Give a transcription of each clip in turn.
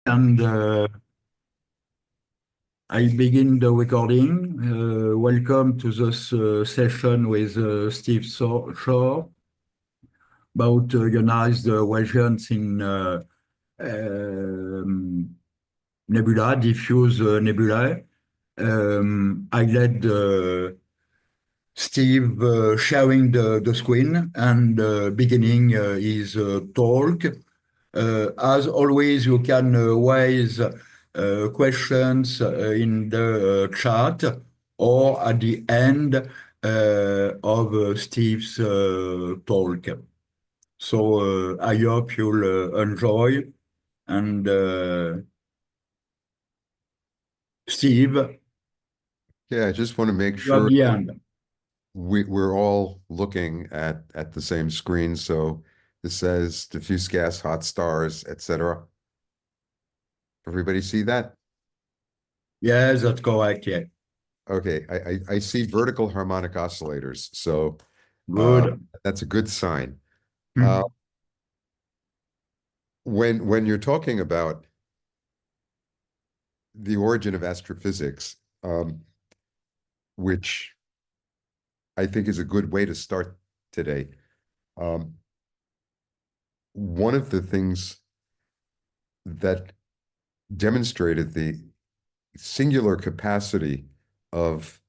And I begin the recording. Welcome to this session with Steve Shore about ionized regions in nebula, diffuse nebulae. I led Steve sharing the screen and beginning his talk. As always, you can raise questions in the chat or at the end of Steve's talk. So I hope you'll enjoy. And Steve, Yeah, I just want to make you at sure the end. we're all looking at the same screen. So this says diffuse gas, hot stars, etc. Everybody see that? Yes, that's correct. Yeah, Okay, I see vertical harmonic oscillators, so uh, good. that's a good sign. Uh, when you're talking about the origin of astrophysics, which I think is a good way to start today, um, one of the things that demonstrated the singular capacity of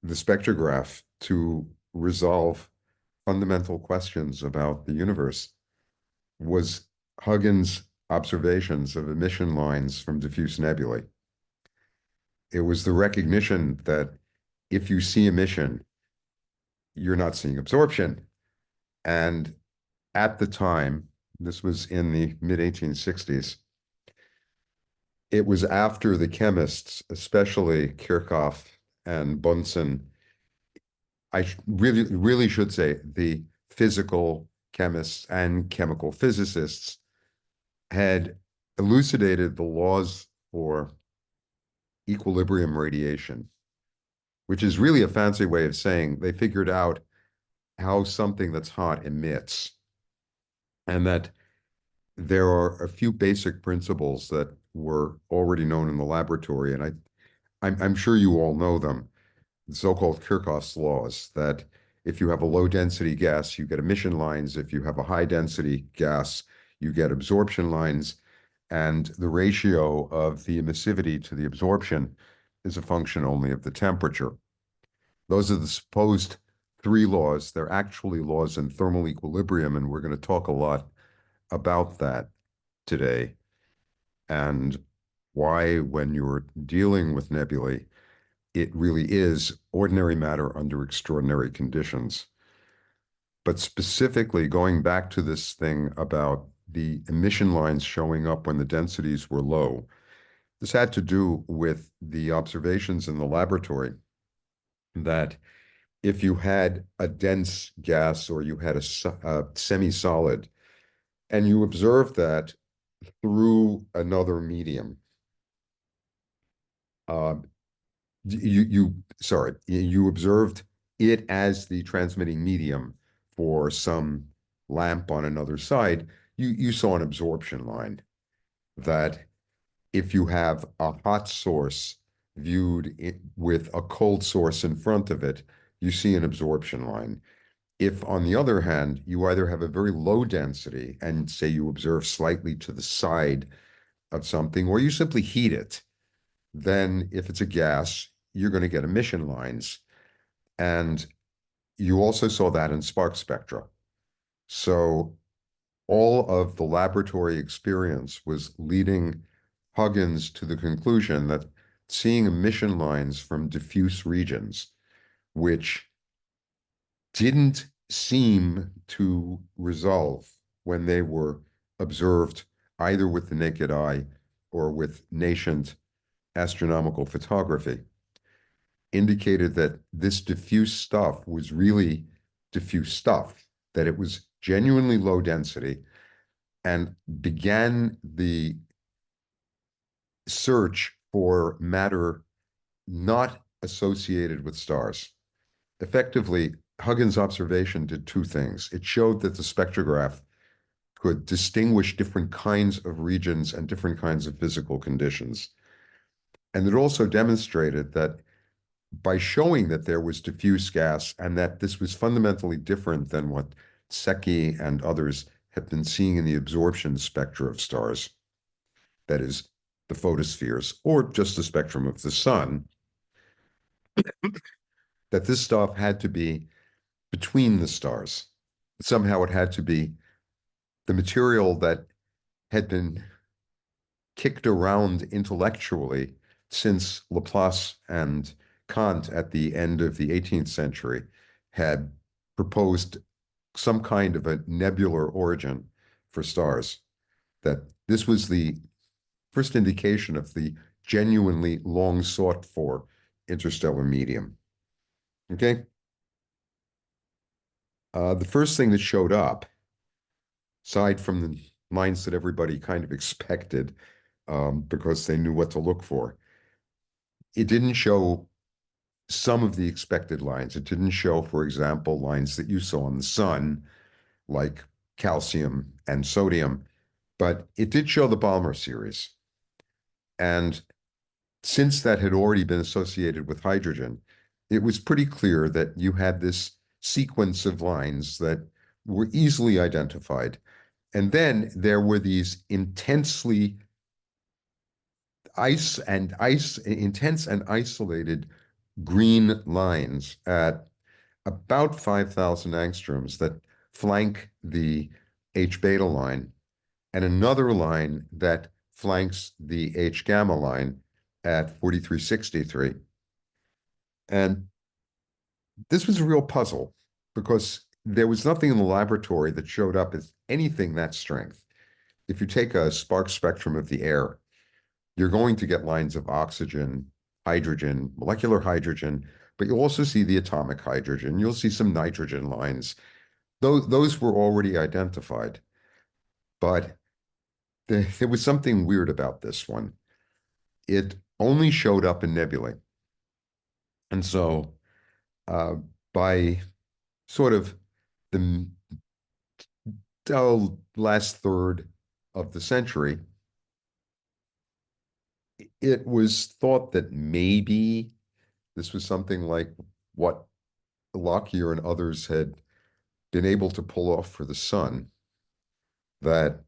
the spectrograph to resolve fundamental questions about the universe was Huygens' observations of emission lines from diffuse nebulae. It was the recognition that if you see emission, you're not seeing absorption. And at the time, this was in the mid 1860s, it was after the chemists, especially Kirchhoff and Bunsen, really should say the physical chemists and chemical physicists had elucidated the laws for equilibrium radiation, which is really a fancy way of saying they figured out how something that's hot emits, and that there are a few basic principles that were already known in the laboratory, and I'm sure you all know them. So-called Kirchhoff's laws, that if you have a low density gas, you get emission lines. If you have a high density gas, you get absorption lines. And the ratio of the emissivity to the absorption is a function only of the temperature. Those are the supposed three laws. They're actually laws in thermal equilibrium, and we're going to talk a lot about that today and why, when you're dealing with nebulae, it really is ordinary matter under extraordinary conditions. But specifically, going back to this thing about the emission lines showing up when the densities were low, this had to do with the observations in the laboratory that if you had a dense gas or you had a semi-solid and you observed that through another medium, uh, you observed it as the transmitting medium for some lamp on another side, you saw an absorption line that if you have a hot source with a cold source in front of it, you see an absorption line. If, on the other hand, you either have a very low density and say you observe slightly to the side of something, or you simply heat it, then if it's a gas, you're going to get emission lines. And you also saw that in spark spectra. So all of the laboratory experience was leading Huygens to the conclusion that seeing emission lines from diffuse regions, which didn't seem to resolve when they were observed either with the naked eye or with nascent astronomical photography, indicated that this diffuse stuff was really diffuse stuff, that it was genuinely low density, and began the search for matter not associated with stars. Effectively, Huygens' observation did two things. It showed that the spectrograph could distinguish different kinds of regions and different kinds of physical conditions. And it also demonstrated that by showing that there was diffuse gas and that this was fundamentally different than what Secchi and others had been seeing in the absorption spectra of stars, that is, the photospheres, or just the spectrum of the sun, that this stuff had to be between the stars. Somehow it had to be the material that had been kicked around intellectually since Laplace and Kant at the end of the 18th century had proposed some kind of a nebular origin for stars, that this was the first indication of the genuinely long sought for interstellar medium. Okay? The first thing that showed up, aside from the lines that everybody kind of expected, because they knew what to look for, it didn't show some of the expected lines. It didn't show, for example, lines that you saw in the sun, like calcium and sodium, but it did show the Balmer series. And since that had already been associated with hydrogen, it was pretty clear that you had this sequence of lines that were easily identified. And then there were these intensely intense and isolated green lines at about 5,000 angstroms that flank the H beta line, and another line that flanks the H gamma line at 4363. And this was a real puzzle because there was nothing in the laboratory that showed up as anything that strength. If you take a spark spectrum of the air, you're going to get lines of oxygen, hydrogen, molecular hydrogen, but you'll also see the atomic hydrogen. You'll see some nitrogen lines. Those were already identified. But there was something weird about this one. It only showed up in nebulae. And so by sort of the last third of the century, it was thought that maybe this was something like what Lockyer and others had been able to pull off for the sun, that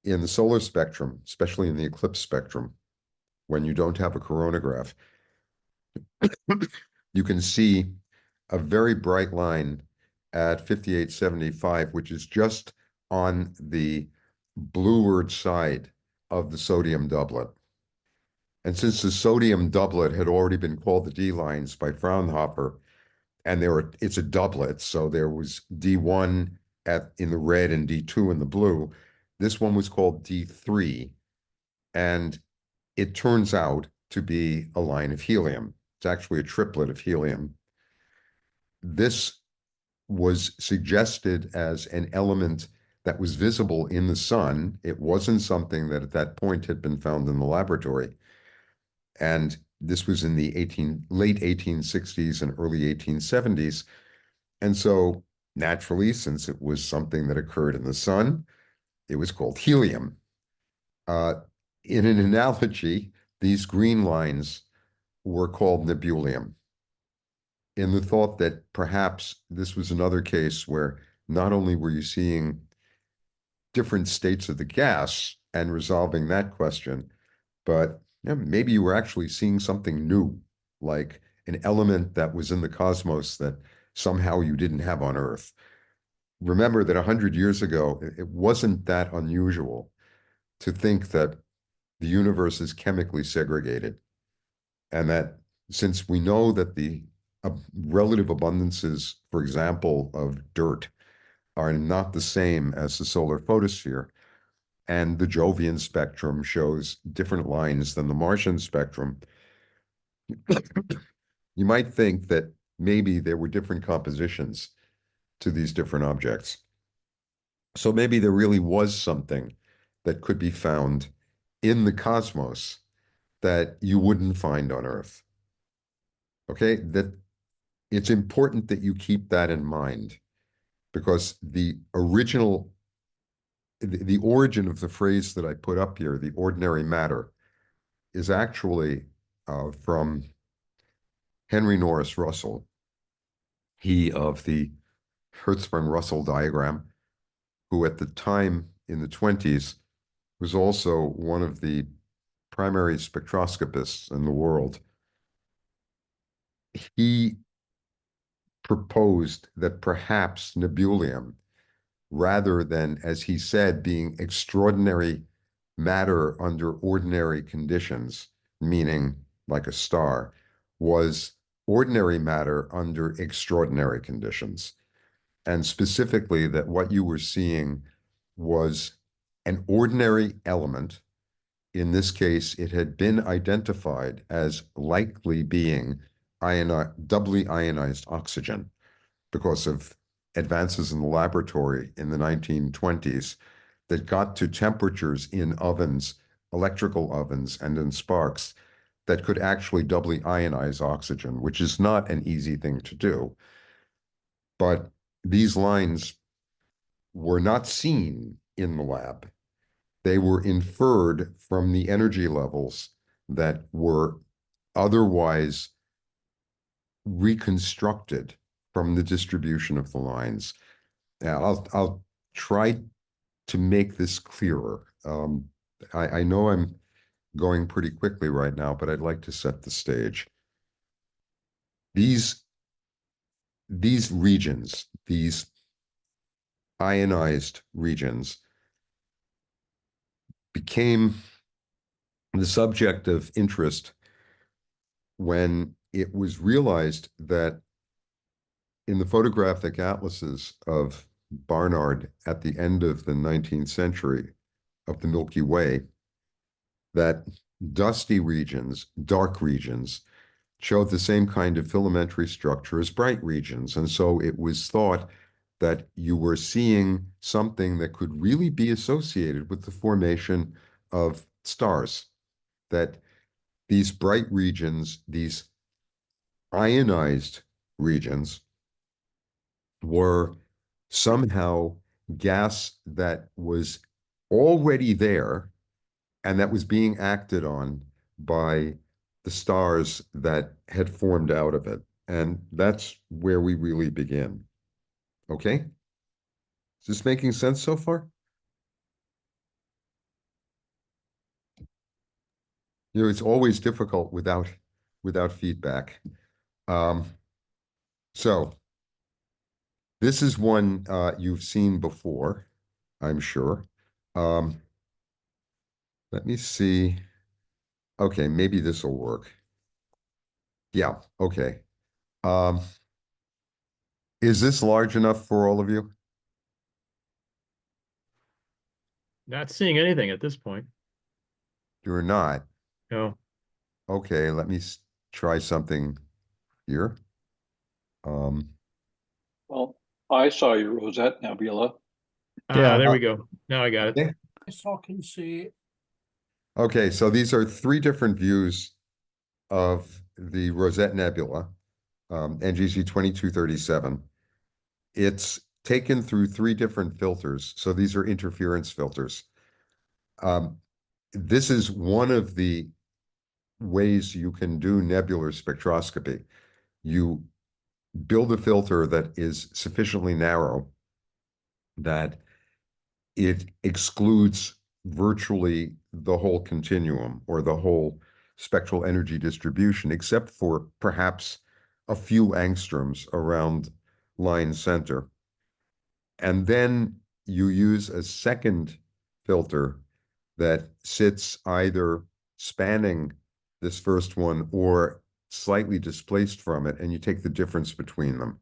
in the solar spectrum, especially in the eclipse spectrum, when you don't have a coronagraph, you can see a very bright line at 5875, which is just on the blueward side of the sodium doublet. And since the sodium doublet had already been called the D lines by Fraunhofer, and it's a doublet, so there was D1 in the red and D2 in the blue. This one was called D3, and it turns out to be a line of helium. It's actually a triplet of helium. This was suggested as an element that was visible in the sun. It wasn't something that at that point had been found in the laboratory. And this was in the late 1860s and early 1870s. And so naturally, since it was something that occurred in the sun, it was called helium. In an analogy, these green lines were called nebulium, in the thought that perhaps this was another case where not only were you seeing different states of the gas and resolving that question, but maybe you were actually seeing something new, like an element that was in the cosmos that somehow you didn't have on Earth. Remember that 100 years ago, it wasn't that unusual to think that the universe is chemically segregated, and that since we know that the relative abundances, for example, of dirt are not the same as the solar photosphere, and the Jovian spectrum shows different lines than the Martian spectrum, you might think that maybe there were different compositions to these different objects. So maybe there really was something that could be found in the cosmos that you wouldn't find on Earth. Okay, that it's important that you keep that in mind, because the original the origin of the phrase that I put up here, the ordinary matter, is actually from Henry Norris Russell, he of the Hertzsprung-Russell diagram, who at the time in the 20s was also one of the primary spectroscopists in the world. He proposed that perhaps nebulium, rather than, as he said, being extraordinary matter under ordinary conditions, meaning like a star, was ordinary matter under extraordinary conditions. And specifically, that what you were seeing was an ordinary element. In this case, it had been identified as likely being doubly ionized oxygen because of advances in the laboratory in the 1920s that got to temperatures in ovens, electrical ovens, and in sparks that could actually doubly ionize oxygen, which is not an easy thing to do. But these lines were not seen in the lab. They were inferred from the energy levels that were otherwise reconstructed from the distribution of the lines. Now, I'll try to make this clearer. I know I'm going pretty quickly right now, but I'd like to set the stage. These regions, these ionized regions, became the subject of interest when it was realized that in the photographic atlases of Barnard at the end of the 19th century of the Milky Way, that dusty regions, dark regions, showed the same kind of filamentary structure as bright regions. And so it was thought that you were seeing something that could really be associated with the formation of stars, that these bright regions, these ionized regions, were somehow gas that was already there and that was being acted on by the stars that had formed out of it. And that's where we really begin. Okay? Is this making sense so far? You know, it's always difficult without feedback. So this is one you've seen before, I'm sure. Let me see. Okay, maybe this will work. Yeah, okay. Um, is this large enough for all of you? Not seeing anything at this point. You're not. No. Okay, let me try something here. Well, I saw your Rosette Nebula. Yeah, there we go. Now I got it. Okay. I saw can see. Okay, so these are three different views of the Rosette Nebula, NGC 2237. It's taken through three different filters. So these are interference filters. This is one of the ways you can do nebular spectroscopy. You build a filter that is sufficiently narrow that it excludes virtually the whole continuum or the whole spectral energy distribution, except for perhaps a few angstroms around line center. And then you use a second filter that sits either spanning this first one or slightly displaced from it, and you take the difference between them,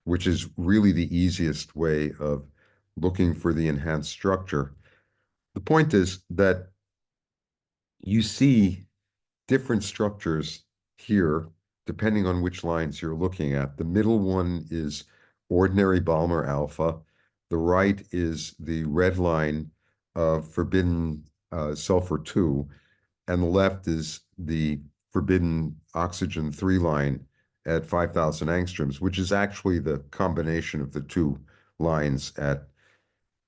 which is really the easiest way of looking for the enhanced structure. The point is that you see different structures here, depending on which lines you're looking at. The middle one is ordinary Balmer alpha. The right is the red line of forbidden sulfur 2, and the left is the forbidden oxygen 3 line at 5,000 angstroms, which is actually the combination of the two lines at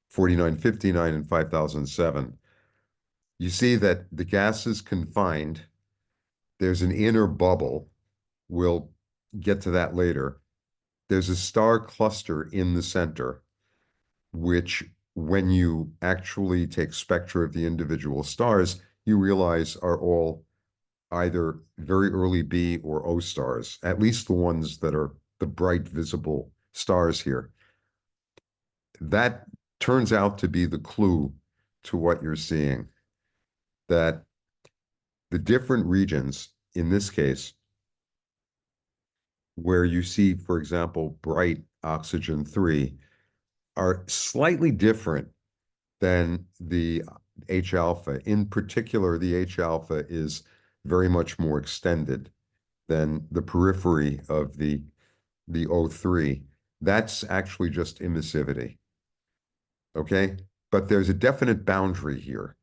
4959 and 5007. You see that the gas is confined. There's an inner bubble. We'll get to that later. There's a star cluster in the center, which when you actually take spectra of the individual stars, you realize are all either very early B or O stars, at least the ones that are the bright visible stars here. That turns out to be the clue to what you're seeing, that the different regions, in this case, where you see, for example, bright oxygen 3, are slightly different than the H alpha. In particular, the H alpha is very much more extended than the periphery of the O3. That's actually just emissivity. Okay? But there's a definite boundary here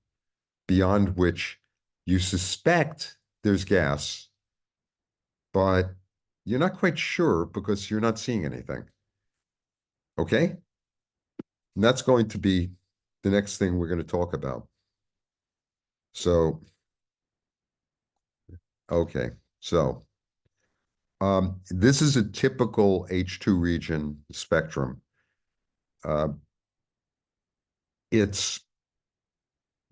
beyond which you suspect there's gas, but you're not quite sure because you're not seeing anything. Okay? And that's going to be the next thing we're going to talk about. So, okay. So, this is a typical H2 region spectrum.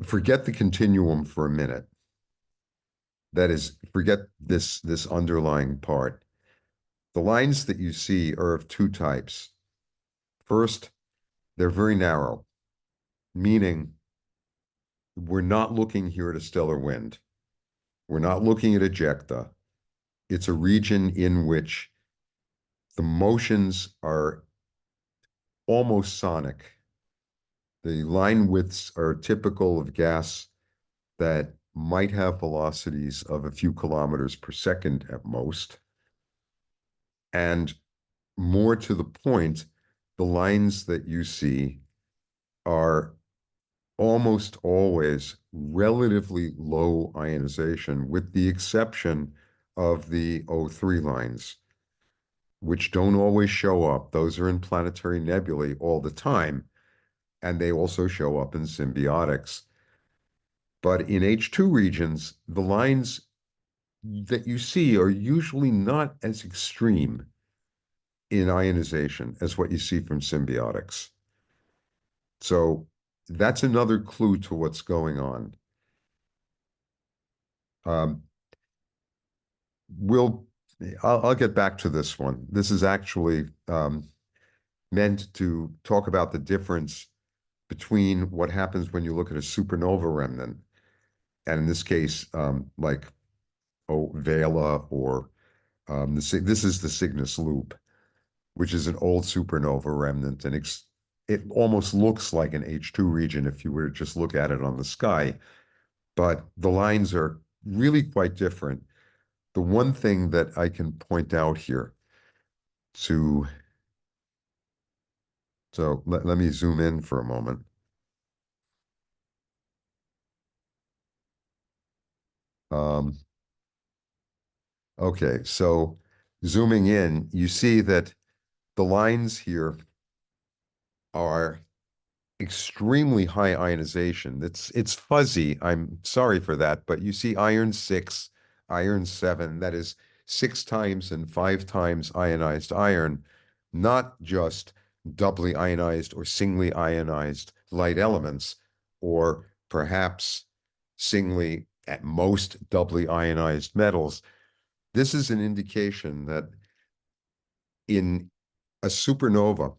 Forget the continuum for a minute. That is, forget this underlying part. The lines that you see are of two types. First, they're very narrow, meaning we're not looking here at a stellar wind. We're not looking at ejecta. It's a region in which the motions are almost sonic. The line widths are typical of gas that might have velocities of a few kilometers per second at most. And more to the point, the lines that you see are almost always relatively low ionization, with the exception of the O3 lines, which don't always show up. Those are in planetary nebulae all the time, and they also show up in symbiotics. But in H2 regions, the lines that you see are usually not as extreme in ionization as what you see from symbiotics. So that's another clue to what's going on. I'll get back to this one. This is actually meant to talk about the difference between what happens when you look at a supernova remnant, and in this case, like Vela, or this is the Cygnus loop, which is an old supernova remnant, and it almost looks like an H2 region if you were to just look at it on the sky, but the lines are really quite different. The one thing that I can point out here so let me zoom in for a moment. Okay, so zooming in, you see that the lines here are extremely high ionization. It's fuzzy. I'm sorry for that, but you see iron 6, iron 7, that is 6 times and 5 times ionized iron, not just doubly ionized or singly ionized light elements, or perhaps singly, at most, doubly ionized metals. This is an indication that in a supernova,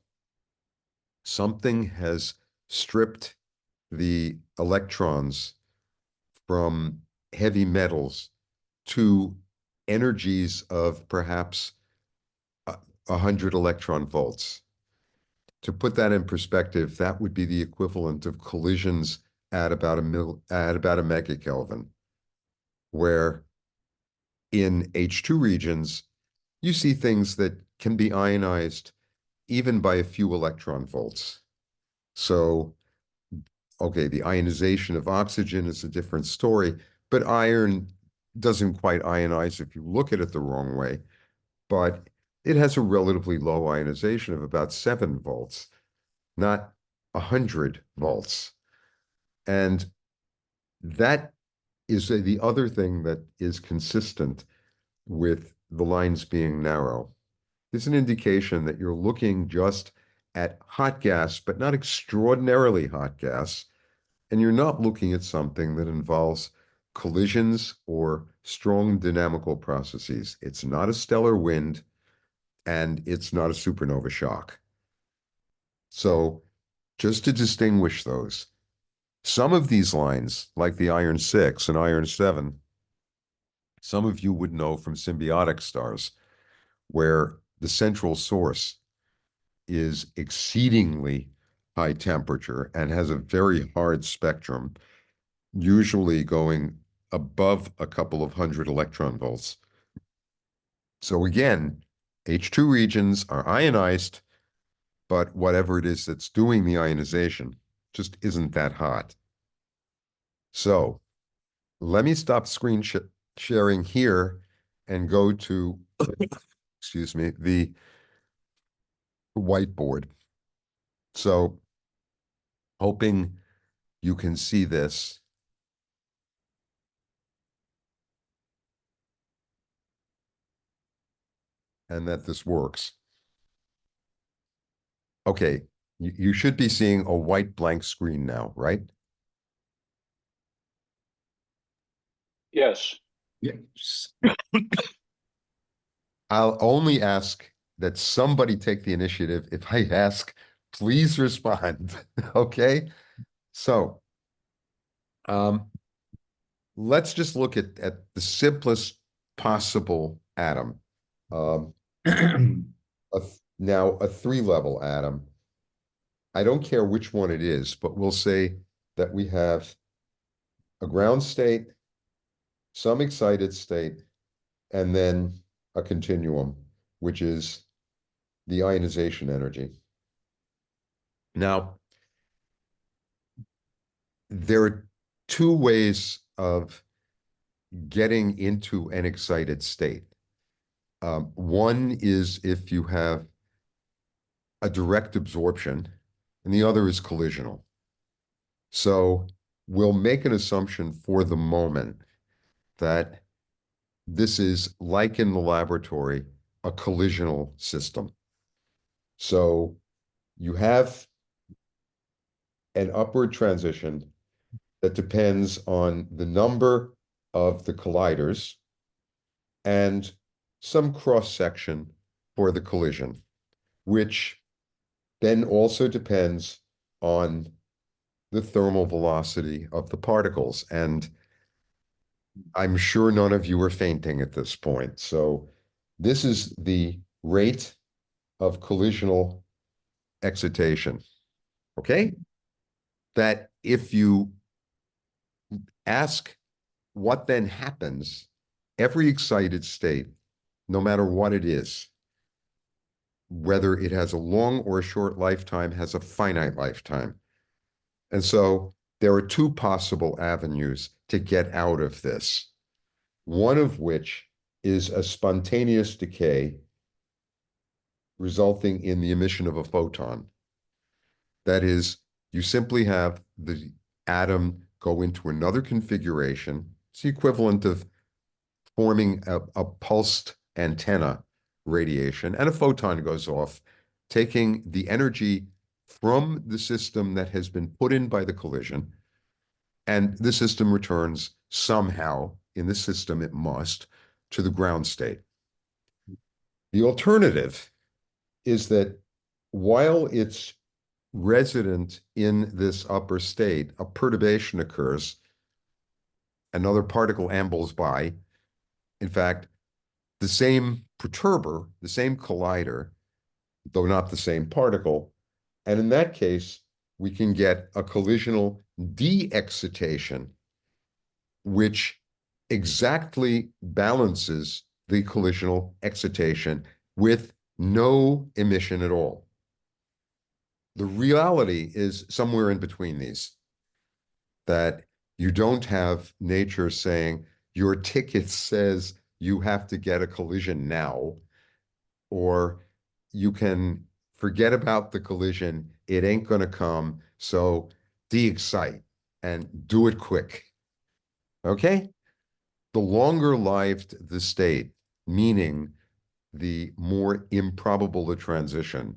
something has stripped the electrons from heavy metals to energies of perhaps 100 electron volts. To put that in perspective, that would be the equivalent of collisions at about a megakelvin, where in H2 regions, you see things that can be ionized even by a few electron volts. So, okay, the ionization of oxygen is a different story, but iron doesn't quite ionize if you look at it the wrong way, but it has a relatively low ionization of about 7 volts, not 100 volts. And that is the other thing that is consistent with the lines being narrow. It's an indication that you're looking just at hot gas, but not extraordinarily hot gas, and you're not looking at something that involves collisions or strong dynamical processes. It's not a stellar wind, and it's not a supernova shock. So just to distinguish those, some of these lines, like the iron 6 and iron 7, some of you would know from symbiotic stars, where the central source is exceedingly high temperature and has a very hard spectrum, usually going above a couple of hundred electron volts. So again, H2 regions are ionized, but whatever it is that's doing the ionization just isn't that hot. So let me stop screen sharing here and go to, excuse me, the whiteboard. So hoping you can see this. And that this works. Okay, you should be seeing a white blank screen now, right? Yes. Yes. I'll only ask that somebody take the initiative. If I ask, please respond. Okay? So let's just look at the simplest possible atom. Now, a three-level atom. I don't care which one it is, but we'll say that we have a ground state, some excited state, and then a continuum, which is the ionization energy. Now, there are two ways of getting into an excited state. One is if you have a direct absorption, and the other is collisional. So we'll make an assumption for the moment that this is, like in the laboratory, a collisional system. So you have an upward transition that depends on the number of the colliders and some cross-section for the collision, which then also depends on the thermal velocity of the particles. And I'm sure none of you are fainting at this point. So this is the rate of collisional excitation, okay? That if you ask what then happens, every excited state, no matter what it is, whether it has a long or a short lifetime, has a finite lifetime. And so there are two possible avenues to get out of this, one of which is a spontaneous decay resulting in the emission of a photon. That is, you simply have the atom go into another configuration. It's the equivalent of forming a pulsed antenna radiation, and a photon goes off, taking the energy from the system that has been put in by the collision, and the system returns somehow, in the system it must, to the ground state. The alternative is that while it's resident in this upper state, a perturbation occurs, another particle ambles by. In fact, the same perturber, the same collider, though not the same particle. And in that case, we can get a collisional de-excitation, which exactly balances the collisional excitation with no emission at all. The reality is somewhere in between these, that you don't have nature saying, your ticket says you have to get a collision now, or you can forget about the collision it ain't going to come. So de-excite and do it quick. Okay? The longer lived the state, meaning the more improbable the transition,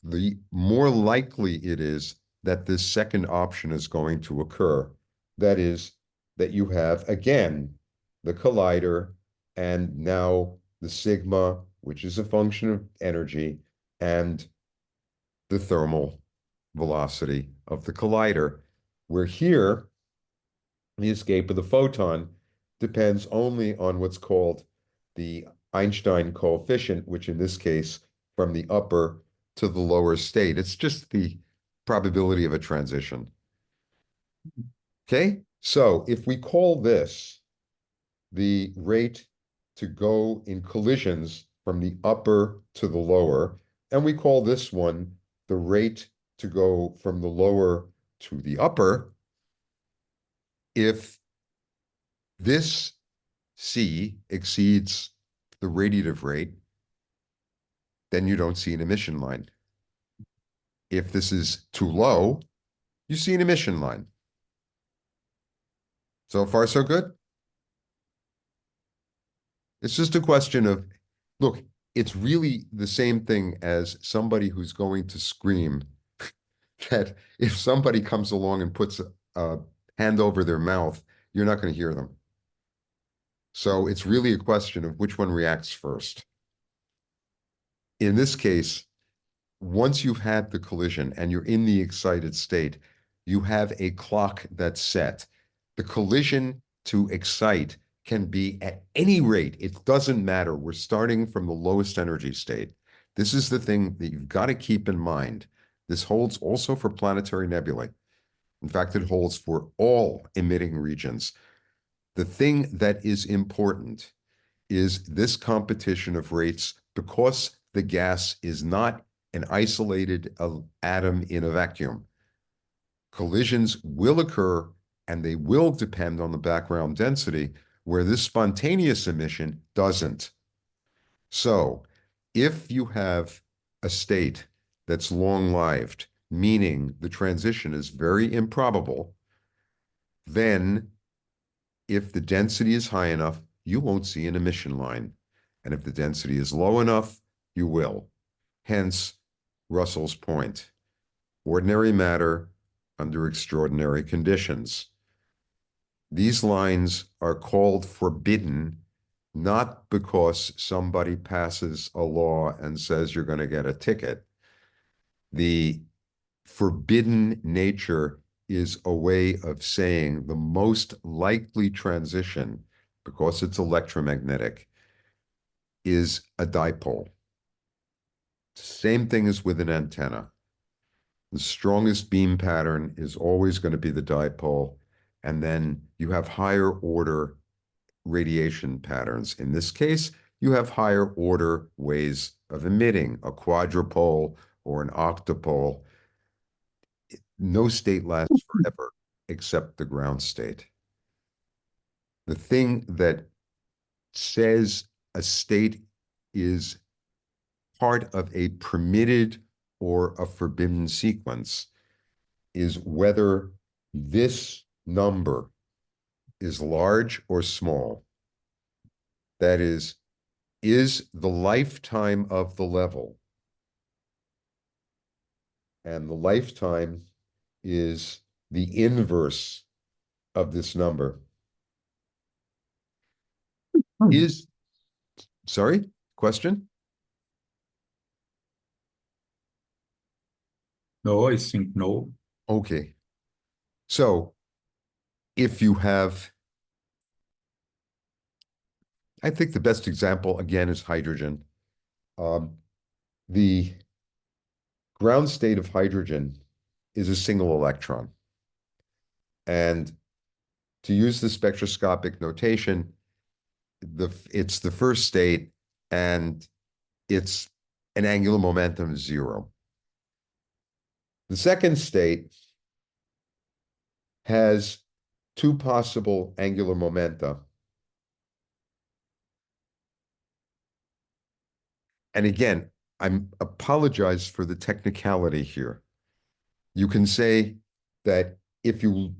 the more likely it is that this second option is going to occur. That is, that you have, again, the collider and now the sigma, which is a function of energy, and the thermal velocity of the collider, where here, the escape of the photon depends only on what's called the Einstein coefficient, which in this case, from the upper to the lower state, it's just the probability of a transition. Okay, so if we call this the rate to go in collisions from the upper to the lower, and we call this one the rate to go from the lower to the upper, if this C exceeds the radiative rate, then you don't see an emission line. If this is too low, you see an emission line. So far, so good? It's just a question of, look, it's really the same thing as somebody who's going to scream that if somebody comes along and puts a hand over their mouth, you're not going to hear them. So it's really a question of which one reacts first. In this case, once you've had the collision and you're in the excited state, you have a clock that's set. The collision to excite can be at any rate. It doesn't matter. We're starting from the lowest energy state. This is the thing that you've got to keep in mind. This holds also for planetary nebulae. In fact, it holds for all emitting regions. The thing that is important is this competition of rates, because the gas is not an isolated atom in a vacuum. Collisions will occur and they will depend on the background density, where this spontaneous emission doesn't. So if you have a state that's long-lived, meaning the transition is very improbable, then if the density is high enough, you won't see an emission line. And if the density is low enough, you will. Hence, Russell's point. Ordinary matter under extraordinary conditions. These lines are called forbidden, not because somebody passes a law and says you're going to get a ticket. The forbidden nature is a way of saying the most likely transition, because it's electromagnetic, is a dipole. Same thing as with an antenna. The strongest beam pattern is always going to be the dipole, and then you have higher order radiation patterns. In this case, you have higher order ways of emitting, a quadrupole or an octopole. No state lasts forever except the ground state. The thing that says a state is part of a permitted or a forbidden sequence is whether this number is large or small. That is the lifetime of the level, and the lifetime is the inverse of this number. Sorry, question? No, I think no. Okay. So if you have, I think the best example again is hydrogen. The ground state of hydrogen is a single electron. And to use the spectroscopic notation, it's the first state and it's an angular momentum of 0. The second state has 2 possible angular momenta. And again, I'm apologize for the technicality here. You can say that if you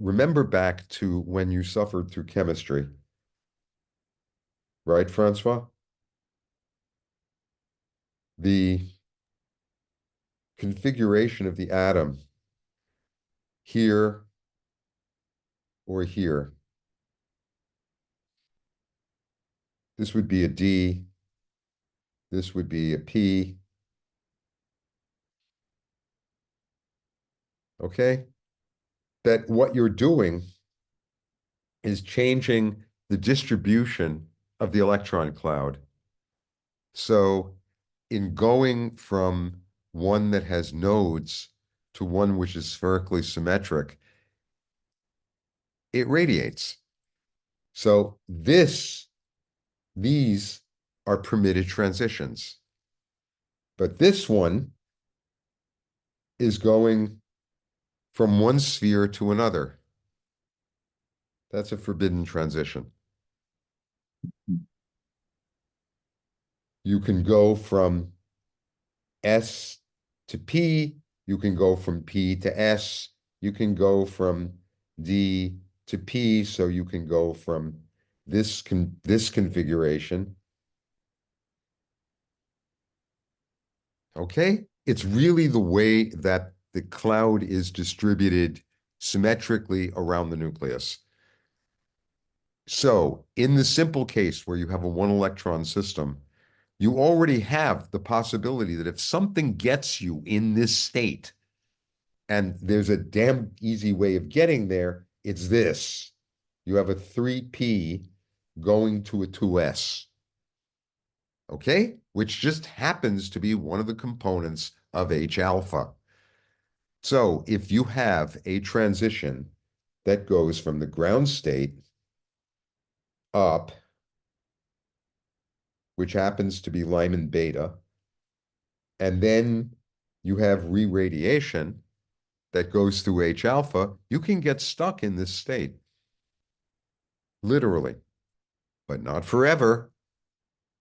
remember back to when you suffered through chemistry, right, Francois? The configuration of the atom here or here. This would be a D. This would be a P. Okay? That what you're doing is changing the distribution of the electron cloud. So in going from one that has nodes to one which is spherically symmetric, it radiates. So these are permitted transitions. But this one is going from one sphere to another. That's a forbidden transition. You can go from S to P, you can go from P to S, you can go from D to P, so you can go from this configuration. Okay? It's really the way that the cloud is distributed symmetrically around the nucleus. So in the simple case where you have a one electron system, you already have the possibility that if something gets you in this state, and there's a damn easy way of getting there, it's this. You have a 3p going to a 2s, okay? Which just happens to be one of the components of H alpha. So if you have a transition that goes from the ground state up, which happens to be Lyman beta, and then you have re-radiation that goes through H alpha, you can get stuck in this state. Literally, but not forever.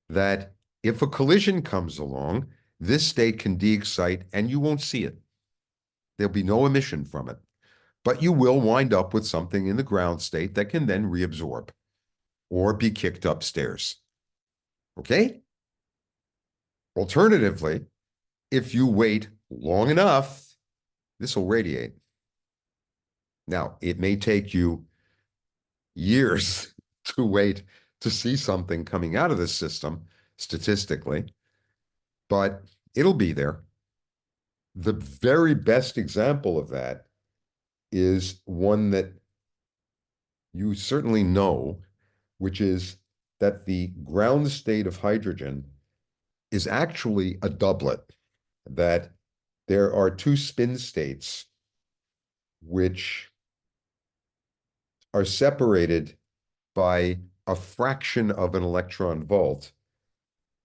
That if a collision comes along, this state can de-excite and you won't see it. There'll be no emission from it. But you will wind up with something in the ground state that can then reabsorb or be kicked upstairs. Okay? Alternatively, if you wait long enough, this will radiate. Now, it may take you years to wait to see something coming out of this system, statistically, but it'll be there. The very best example of that is one that you certainly know, which is that the ground state of hydrogen is actually a doublet, that there are two spin states which are separated by a fraction of an electron volt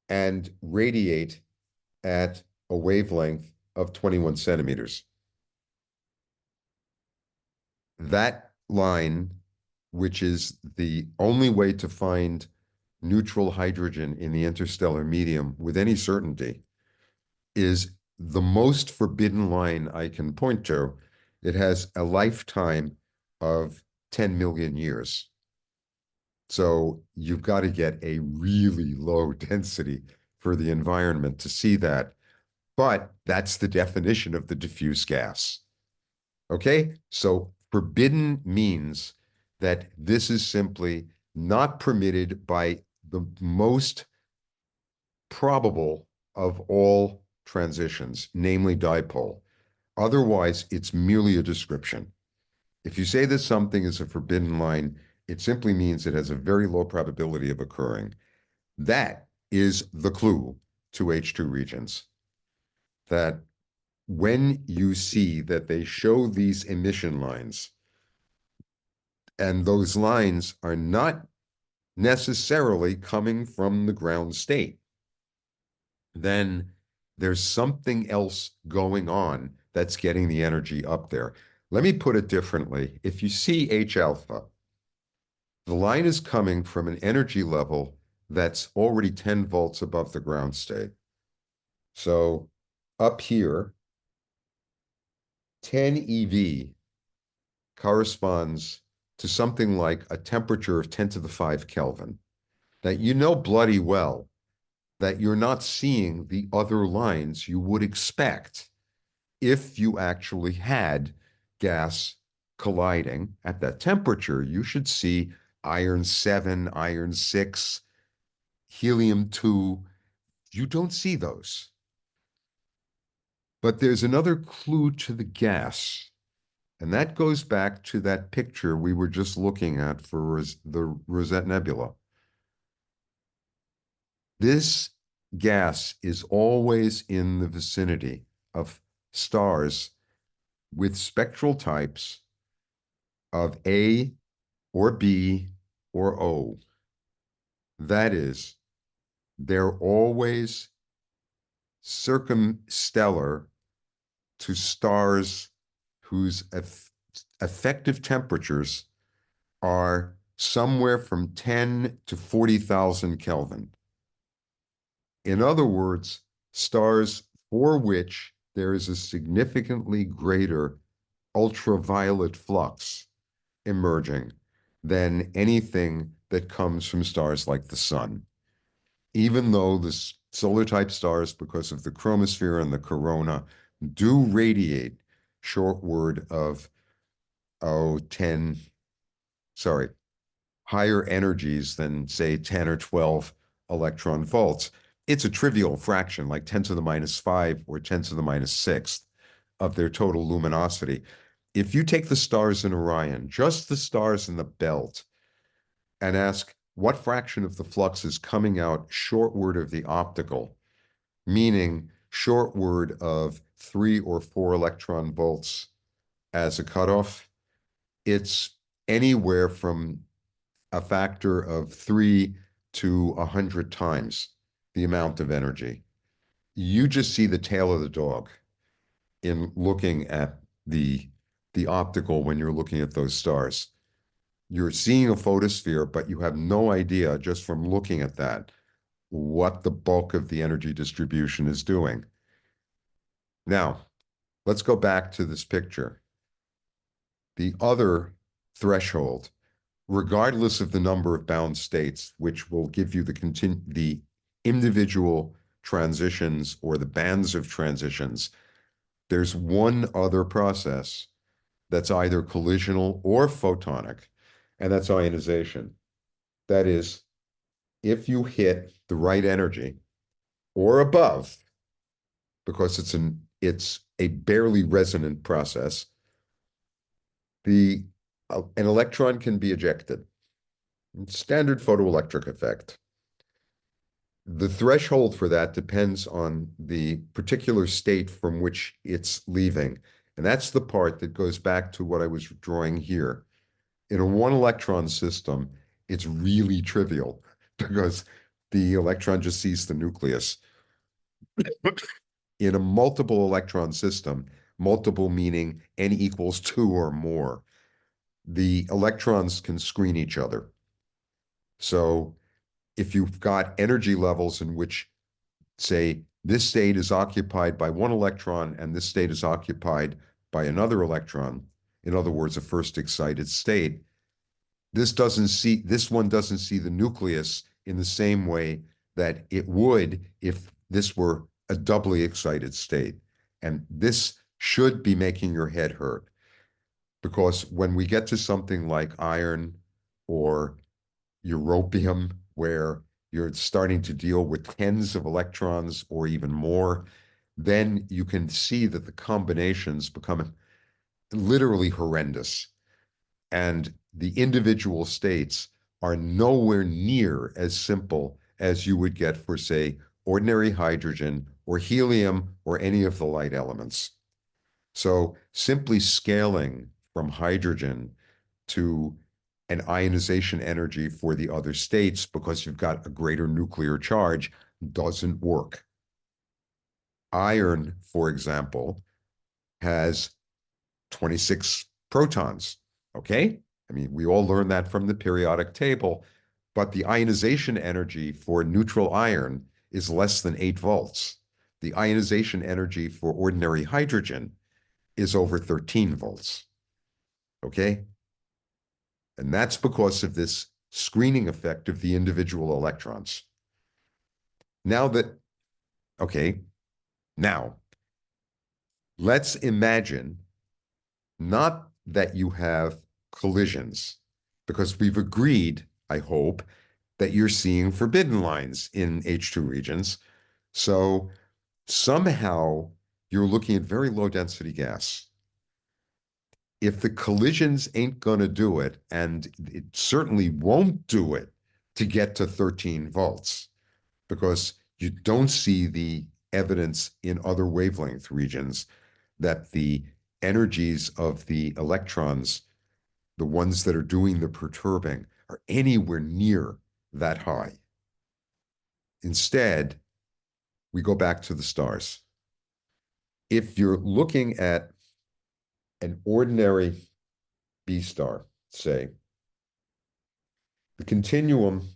and radiate at a wavelength of 21 centimeters. That line, which is the only way to find neutral hydrogen in the interstellar medium with any certainty, is the most forbidden line I can point to. It has a lifetime of 10 million years. So you've got to get a really low density for the environment to see that. But that's the definition of the diffuse gas. Okay? So forbidden means that this is simply not permitted by the most probable of all transitions, namely dipole. Otherwise, it's merely a description. If you say that something is a forbidden line, it simply means it has a very low probability of occurring. That is the clue to H2 regions. That when you see that they show these emission lines, and those lines are not necessarily coming from the ground state, then there's something else going on that's getting the energy up there. Let me put it differently. If you see H alpha, the line is coming from an energy level that's already 10 volts above the ground state. So up here, 10 eV corresponds to something like a temperature of 10 to the 5 Kelvin. That you know bloody well that you're not seeing the other lines you would expect if you actually had gas colliding at that temperature. You should see iron 7, iron 6, helium 2. You don't see those. But there's another clue to the gas, and that goes back to that picture we were just looking at for the Rosette Nebula. This gas is always in the vicinity of stars with spectral types of A or B or O. That is, they're always circumstellar to stars whose effective temperatures are somewhere from 10 to 40,000 Kelvin. In other words, stars for which there is a significantly greater ultraviolet flux emerging than anything that comes from stars like the sun. Even though the solar type stars, because of the chromosphere and the corona, do radiate shortward of, higher energies than, say, 10 or 12 electron volts, it's a trivial fraction, like 10 to the minus 5 or 10 to the minus 6 of their total luminosity. If you take the stars in Orion, just the stars in the belt, and ask what fraction of the flux is coming out shortward of the optical, meaning shortward of 3 or 4 electron volts as a cutoff, it's anywhere from a factor of 3 to 100 times the amount of energy. You just see the tail of the dog in looking at the optical when you're looking at those stars. You're seeing a photosphere, but you have no idea just from looking at that what the bulk of the energy distribution is doing. Now, let's go back to this picture. The other threshold, regardless of the number of bound states, which will give you the individual transitions or the bands of transitions, there's one other process that's either collisional or photonic, and that's ionization. That is, if you hit the right energy or above, because it's a barely resonant process, an electron can be ejected. Standard photoelectric effect. The threshold for that depends on the particular state from which it's leaving. And that's the part that goes back to what I was drawing here. In a one electron system, it's really trivial because the electron just sees the nucleus. In a multiple electron system, multiple meaning n equals 2 or more, the electrons can screen each other. So if you've got energy levels in which, say, this state is occupied by one electron and this state is occupied by another electron, in other words, a first excited state, this one doesn't see the nucleus in the same way that it would if this were a doubly excited state. And this should be making your head hurt, because when we get to something like iron or europium, where you're starting to deal with tens of electrons or even more, then you can see that the combinations become literally horrendous. And the individual states are nowhere near as simple as you would get for, say, ordinary hydrogen or helium or any of the light elements. So simply scaling from hydrogen to an ionization energy for the other states because you've got a greater nuclear charge doesn't work. Iron, for example, has 26 protons, okay? I mean, we all learned that from the periodic table, but the ionization energy for neutral iron is less than 8 volts. the ionization energy for ordinary hydrogen is over 13 volts. Okay? And that's because of this screening effect of the individual electrons. Now let's imagine not that you have collisions, because we've agreed, I hope, that you're seeing forbidden lines in H2 regions. So somehow you're looking at very low density gas. If the collisions ain't going to do it, and it certainly won't do it to get to 13 volts, because you don't see the evidence in other wavelength regions that the energies of the electrons, the ones that are doing the perturbing, are anywhere near that high. Instead, we go back to the stars. If you're looking at an ordinary B star, say, the continuum,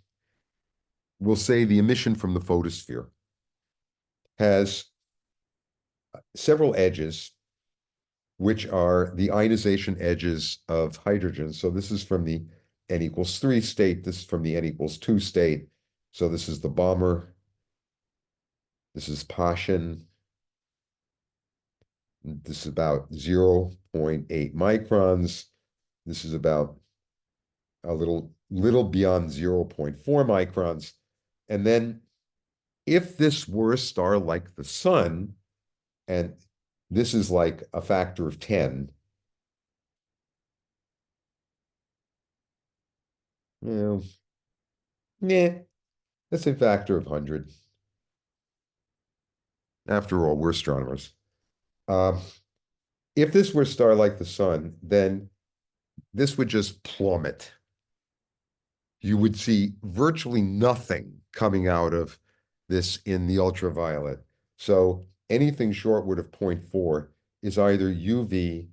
we'll say the emission from the photosphere, has several edges, which are the ionization edges of hydrogen. So this is from the n=3 state. This is from the n=2 state. So this is the bomber. This is Paschen. This is about 0.8 microns. This is about a little beyond 0.4 microns. And then if this were a star like the sun, and this is like a factor of 10, well, that's a factor of 100. After all, we're astronomers. If this were a star like the sun, then this would just plummet. You would see virtually nothing coming out of this in the ultraviolet. So anything shortward of 0.4 is either UV,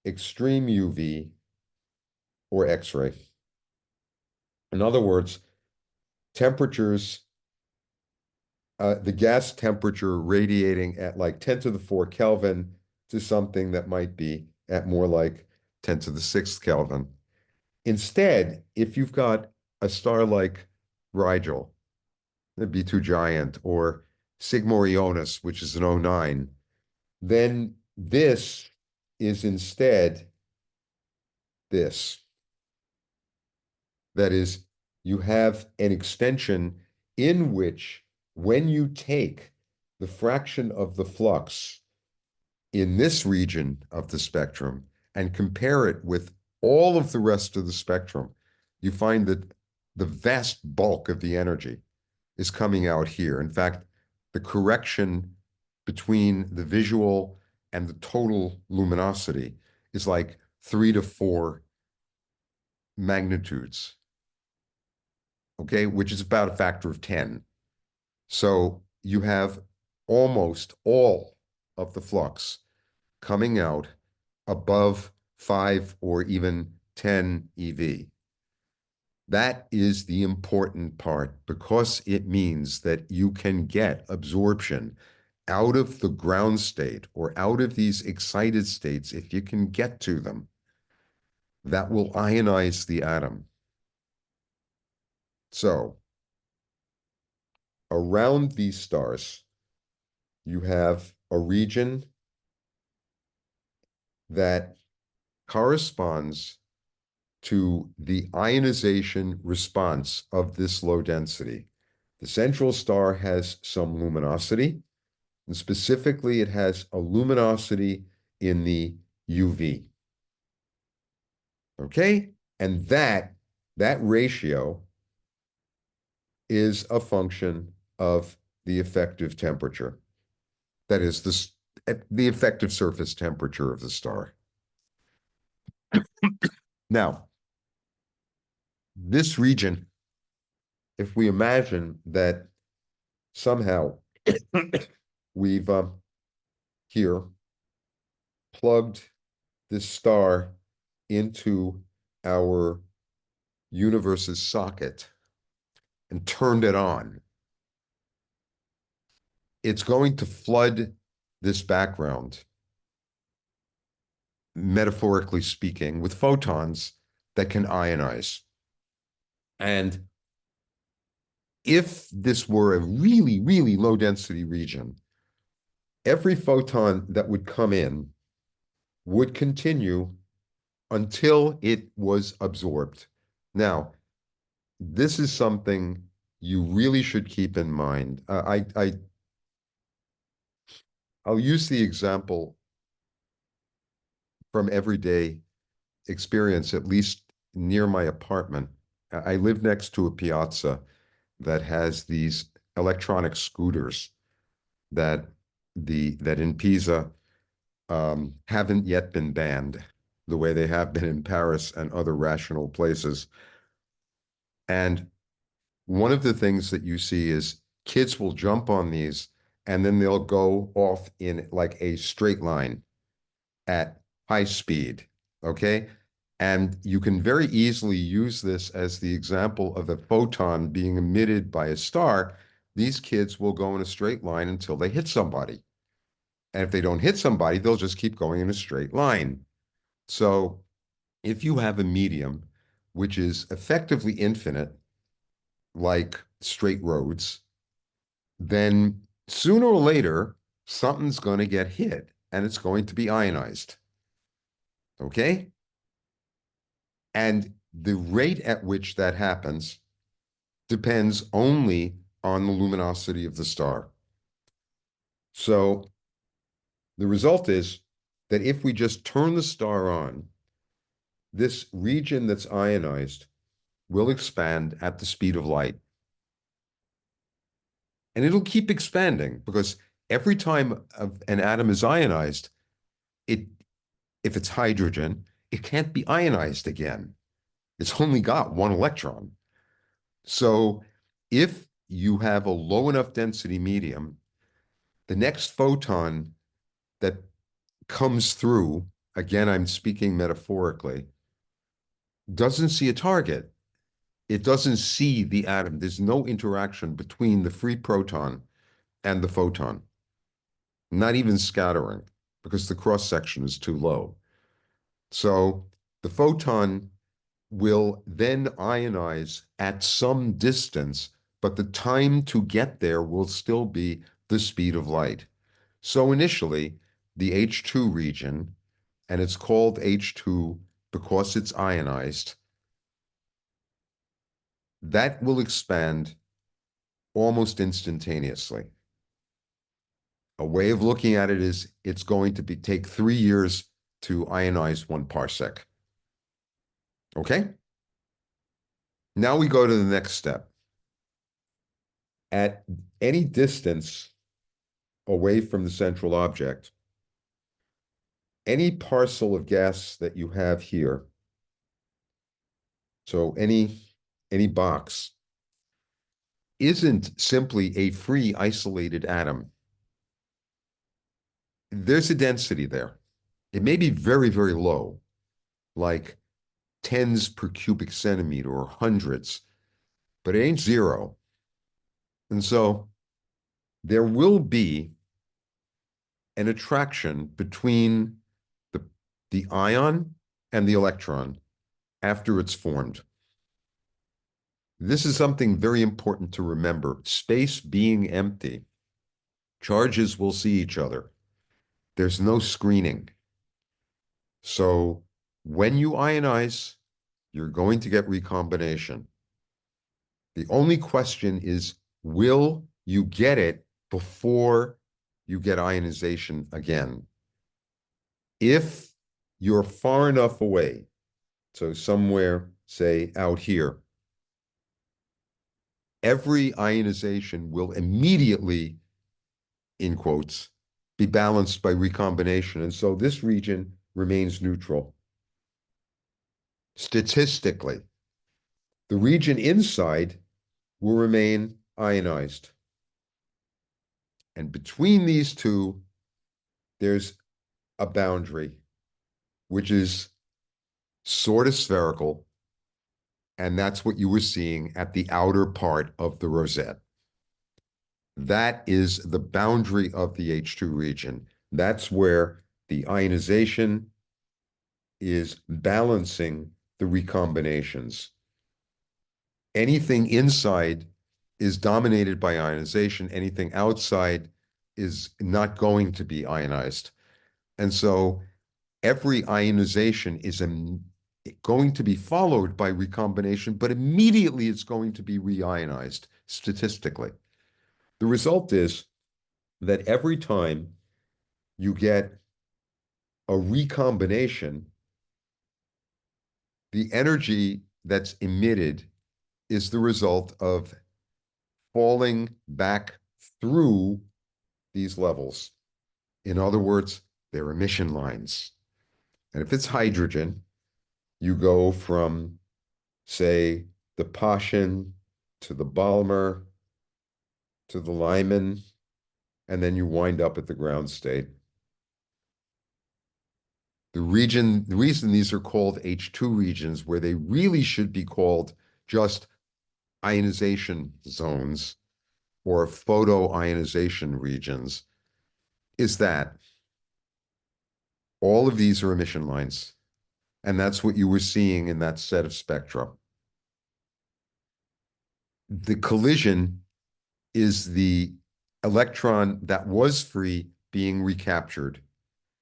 extreme UV, or X-ray. In other words, temperatures, the gas temperature radiating at like 10 to the 4 Kelvin to something that might be at more like 10 to the 6 Kelvin. Instead, if you've got a star like Rigel, the B2 Giant, or Sigma Orionis, which is an 09, then this is instead this. That is, you have an extension in which, when you take the fraction of the flux in this region of the spectrum and compare it with all of the rest of the spectrum, you find that the vast bulk of the energy is coming out here. In fact, the correction between the visual and the total luminosity is like 3 to 4 magnitudes, okay, which is about a factor of 10. So you have almost all of the flux coming out above 5 or even 10 eV. That is the important part, because it means that you can get absorption out of the ground state or out of these excited states, if you can get to them, that will ionize the atom. So around these stars, you have a region that corresponds to the ionization response of this low density. The central star has some luminosity, and specifically it has a luminosity in the UV. Okay? And that ratio is a function of the effective temperature. That is the effective surface temperature of the star. Now, this region, if we imagine that somehow we've here plugged this star into our universe's socket and turned it on, it's going to flood this background, metaphorically speaking, with photons that can ionize. And if this were a really, really low density region, every photon that would come in would continue until it was absorbed. Now, this is something you really should keep in mind. I'll use the example from everyday experience, at least near my apartment. I live next to a piazza that has these electronic scooters that in Pisa haven't yet been banned the way they have been in Paris and other rational places. And one of the things that you see is kids will jump on these and then they'll go off in like a straight line at high speed, okay? And you can very easily use this as the example of a photon being emitted by a star. These kids will go in a straight line until they hit somebody. And if they don't hit somebody, they'll just keep going in a straight line. So if you have a medium which is effectively infinite, like straight roads, then sooner or later, something's going to get hit and it's going to be ionized. Okay? And the rate at which that happens depends only on the luminosity of the star. So the result is that if we just turn the star on, this region that's ionized will expand at the speed of light. And it'll keep expanding because every time an atom is ionized, if it's hydrogen, it can't be ionized again. It's only got one electron. So if you have a low enough density medium, the next photon that comes through, again, I'm speaking metaphorically, doesn't see a target. It doesn't see the atom. There's no interaction between the free proton and the photon, not even scattering, because the cross-section is too low. So the photon will then ionize at some distance, but the time to get there will still be the speed of light. So initially, the H2 region, and it's called H2 because it's ionized, that will expand almost instantaneously. A way of looking at it is it's going to take 3 years to ionize 1 parsec. Okay? Now we go to the next step. At any distance away from the central object, any parcel of gas that you have here, so any box, isn't simply a free isolated atom. There's a density there. It may be very, very low, like tens per cubic centimeter or hundreds, but it ain't zero. And so there will be an attraction between the ion and the electron after it's formed. This is something very important to remember. Space being empty, charges will see each other. There's no screening. So when you ionize, you're going to get recombination. The only question is, will you get it before you get ionization again? If you're far enough away, so somewhere, say, out here, every ionization will immediately, in quotes, be balanced by recombination. And so this region remains neutral. Statistically, the region inside will remain ionized. And between these two, there's a boundary, which is sort of spherical, and that's what you were seeing at the outer part of the rosette. That is the boundary of the H2 region. That's where the ionization is balancing the recombinations. Anything inside is dominated by ionization. Anything outside is not going to be ionized. And so every ionization is going to be followed by recombination, but immediately it's going to be reionized statistically. The result is that every time you get a recombination, the energy that's emitted is the result of falling back through these levels. In other words, they're emission lines. And if it's hydrogen, you go from, say, the Paschen to the Balmer to the Lyman, and then you wind up at the ground state. The reason these are called H2 regions, where they really should be called just ionization zones or photoionization regions, is that all of these are emission lines. And that's what you were seeing in that set of spectra. The collision is the electron that was free being recaptured.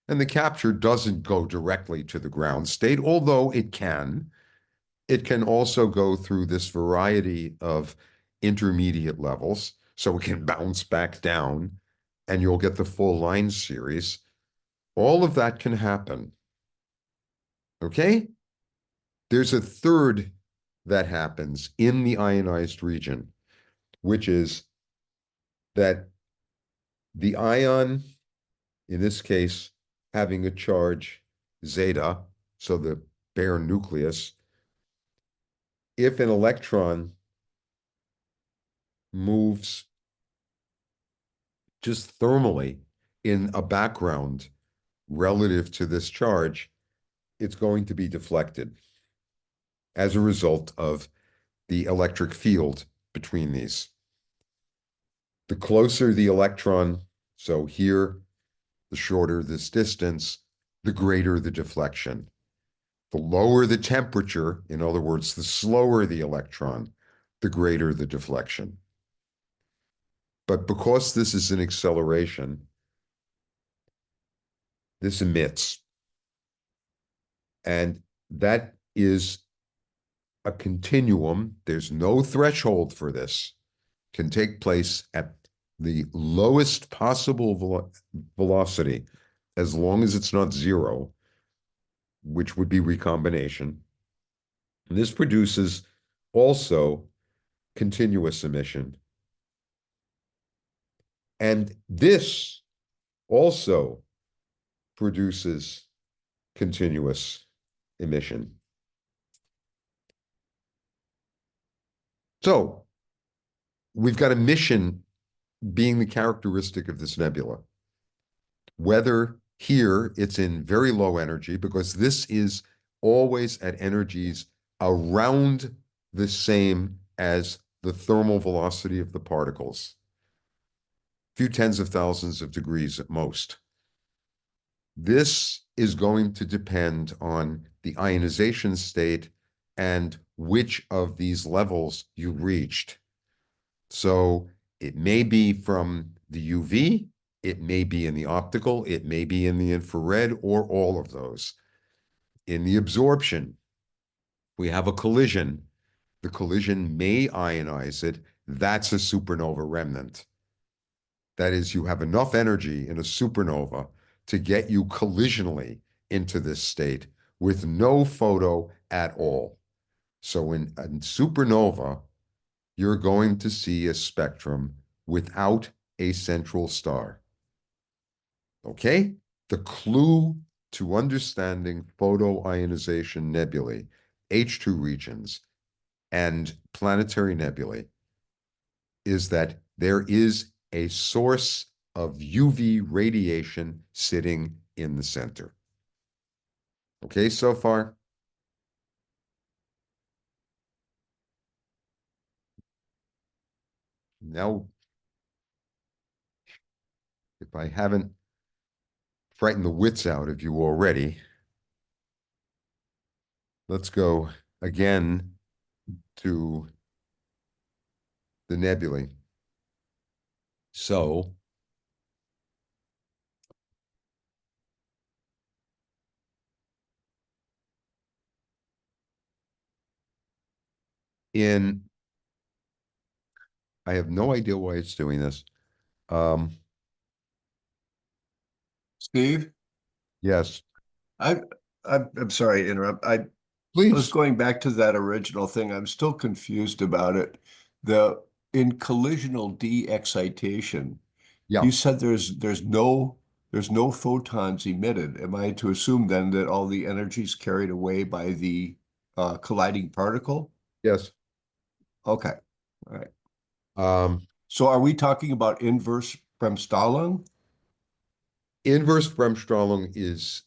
And the capture doesn't go directly to the ground state, although it can. It can also go through this variety of intermediate levels, so it can bounce back down, and you'll get the full line series. All of that can happen. Okay? There's a third that happens in the ionized region, which is that the ion, in this case, having a charge zeta, so the bare nucleus, if an electron moves just thermally in a background relative to this charge, it's going to be deflected as a result of the electric field between these. The closer the electron, so here, the shorter this distance, the greater the deflection. The lower the temperature, in other words, the slower the electron, the greater the deflection. But because this is an acceleration, this emits. And that is a continuum. There's no threshold for this. It can take place at the lowest possible velocity, as long as it's not zero, which would be recombination. And this produces also continuous emission. And this also produces continuous emission. So we've got emission being the characteristic of this nebula. Whether here it's in very low energy, because this is always at energies around the same as the thermal velocity of the particles. A few tens of thousands of degrees at most. This is going to depend on the ionization state and which of these levels you reached. So it may be from the UV, it may be in the optical, it may be in the infrared, or all of those. In the absorption, we have a collision. The collision may ionize it. That's a supernova remnant. That is, you have enough energy in a supernova to get you collisionally into this state with no photo at all. So in a supernova, you're going to see a spectrum without a central star. Okay? The clue to understanding photoionization nebulae, H2 regions, and planetary nebulae is that there is a source of UV radiation sitting in the center. Okay, so far? Now I haven't frightened the wits out of you already, let's go again to the nebulae. So I have no idea why it's doing this. Steve, Yes, I, I'm sorry to interrupt. I was please. going back to that original thing. I'm still confused about it. In collisional de-excitation, Yeah. you said there's no photons emitted. Am I to assume then that all the energy is carried away by the colliding particle? Yes. Okay. All right. Um, So are we talking about inverse Bremsstrahlung? inverse Bremsstrahlung is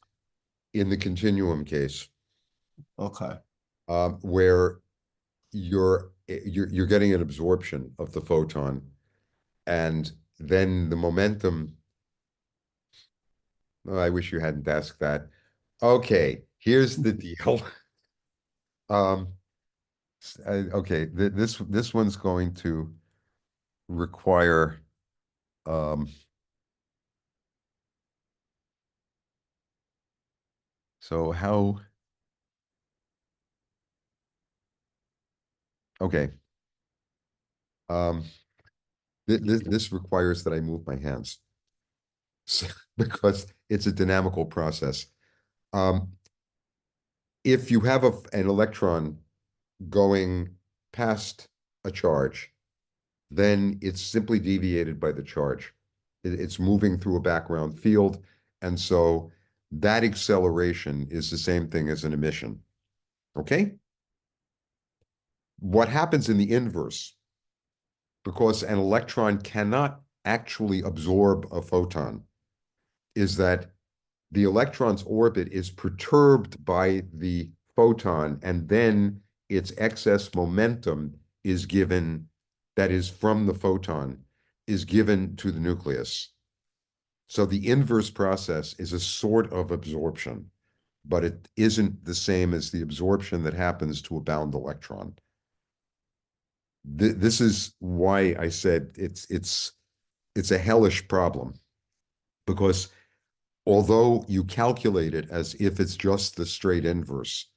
in the continuum case, Okay. where you're getting an absorption of the photon, and then the momentum. Oh, I wish you hadn't asked that. Okay, here's the deal. Um, okay, this one's going to require so how okay. Um, this requires that I move my hands because it's a dynamical process. Um, if you have an electron going past a charge, then it's simply deviated by the charge. It's moving through a background field, and so that acceleration is the same thing as an emission. Okay? What happens in the inverse, because an electron cannot actually absorb a photon, is that the electron's orbit is perturbed by the photon, and then its excess momentum is given, that is from the photon, is given to the nucleus. So the inverse process is a sort of absorption, but it isn't the same as the absorption that happens to a bound electron. This is why I said it's a hellish problem, because although you calculate it as if it's just the straight inverse,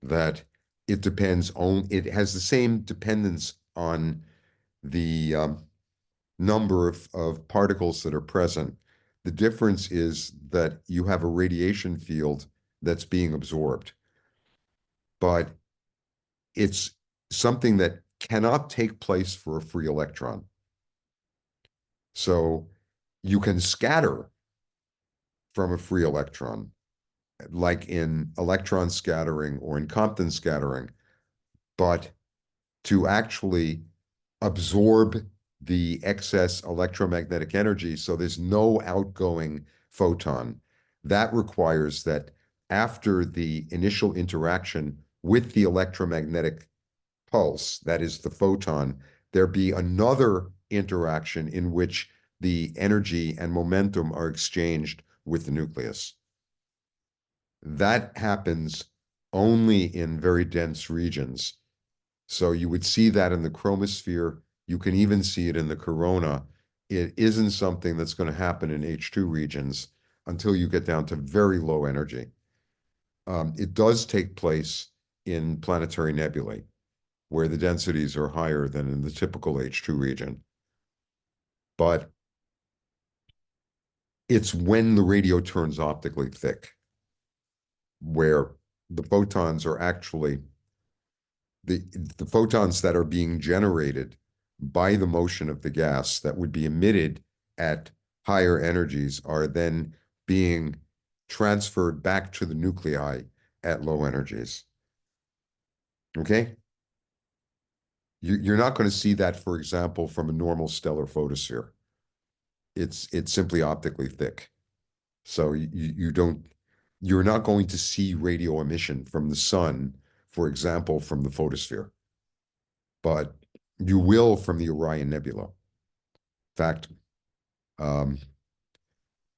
that it has the same dependence on the number of particles that are present. The difference is that you have a radiation field that's being absorbed, but it's something that cannot take place for a free electron. So you can scatter from a free electron, like in electron scattering or in Compton scattering, but to actually absorb the excess electromagnetic energy, so there's no outgoing photon, that requires that after the initial interaction with the electromagnetic pulse, that is the photon, there be another interaction in which the energy and momentum are exchanged with the nucleus. That happens only in very dense regions. So you would see that in the chromosphere. You can even see it in the corona. It isn't something that's going to happen in H2 regions until you get down to very low energy. It does take place in planetary nebulae, where the densities are higher than in the typical H2 region. But it's when the radio turns optically thick, where the photons are actually the photons that are being generated by the motion of the gas that would be emitted at higher energies are then being transferred back to the nuclei at low energies. Okay? You're not going to see that, for example, from a normal stellar photosphere. It's simply optically thick. So you're not going to see radio emission from the sun, for example, from the photosphere. But you will from the Orion Nebula. In fact,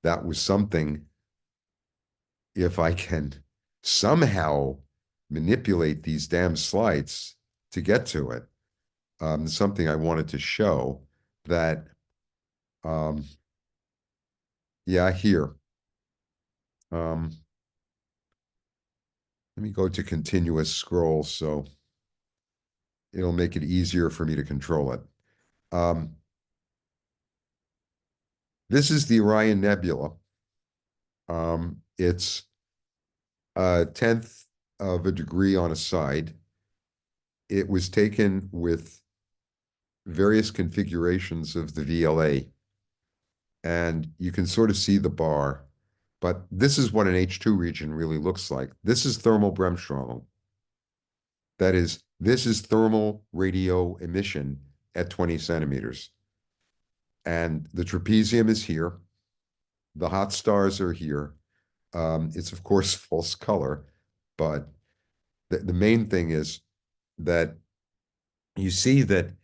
that was something, if I can somehow manipulate these damn slides to get to it, something I wanted to show that, yeah, here. Let me go to continuous scroll so it'll make it easier for me to control it. This is the Orion Nebula. It's a 1/10 of a degree on a side. It was taken with various configurations of the VLA, and you can sort of see the bar, but this is what an H2 region really looks like. This is thermal bremsstrahlung. That is, this is thermal radio emission at 20 centimeters. And the trapezium is here. The hot stars are here. It's, of course, false color, but the main thing is that you see that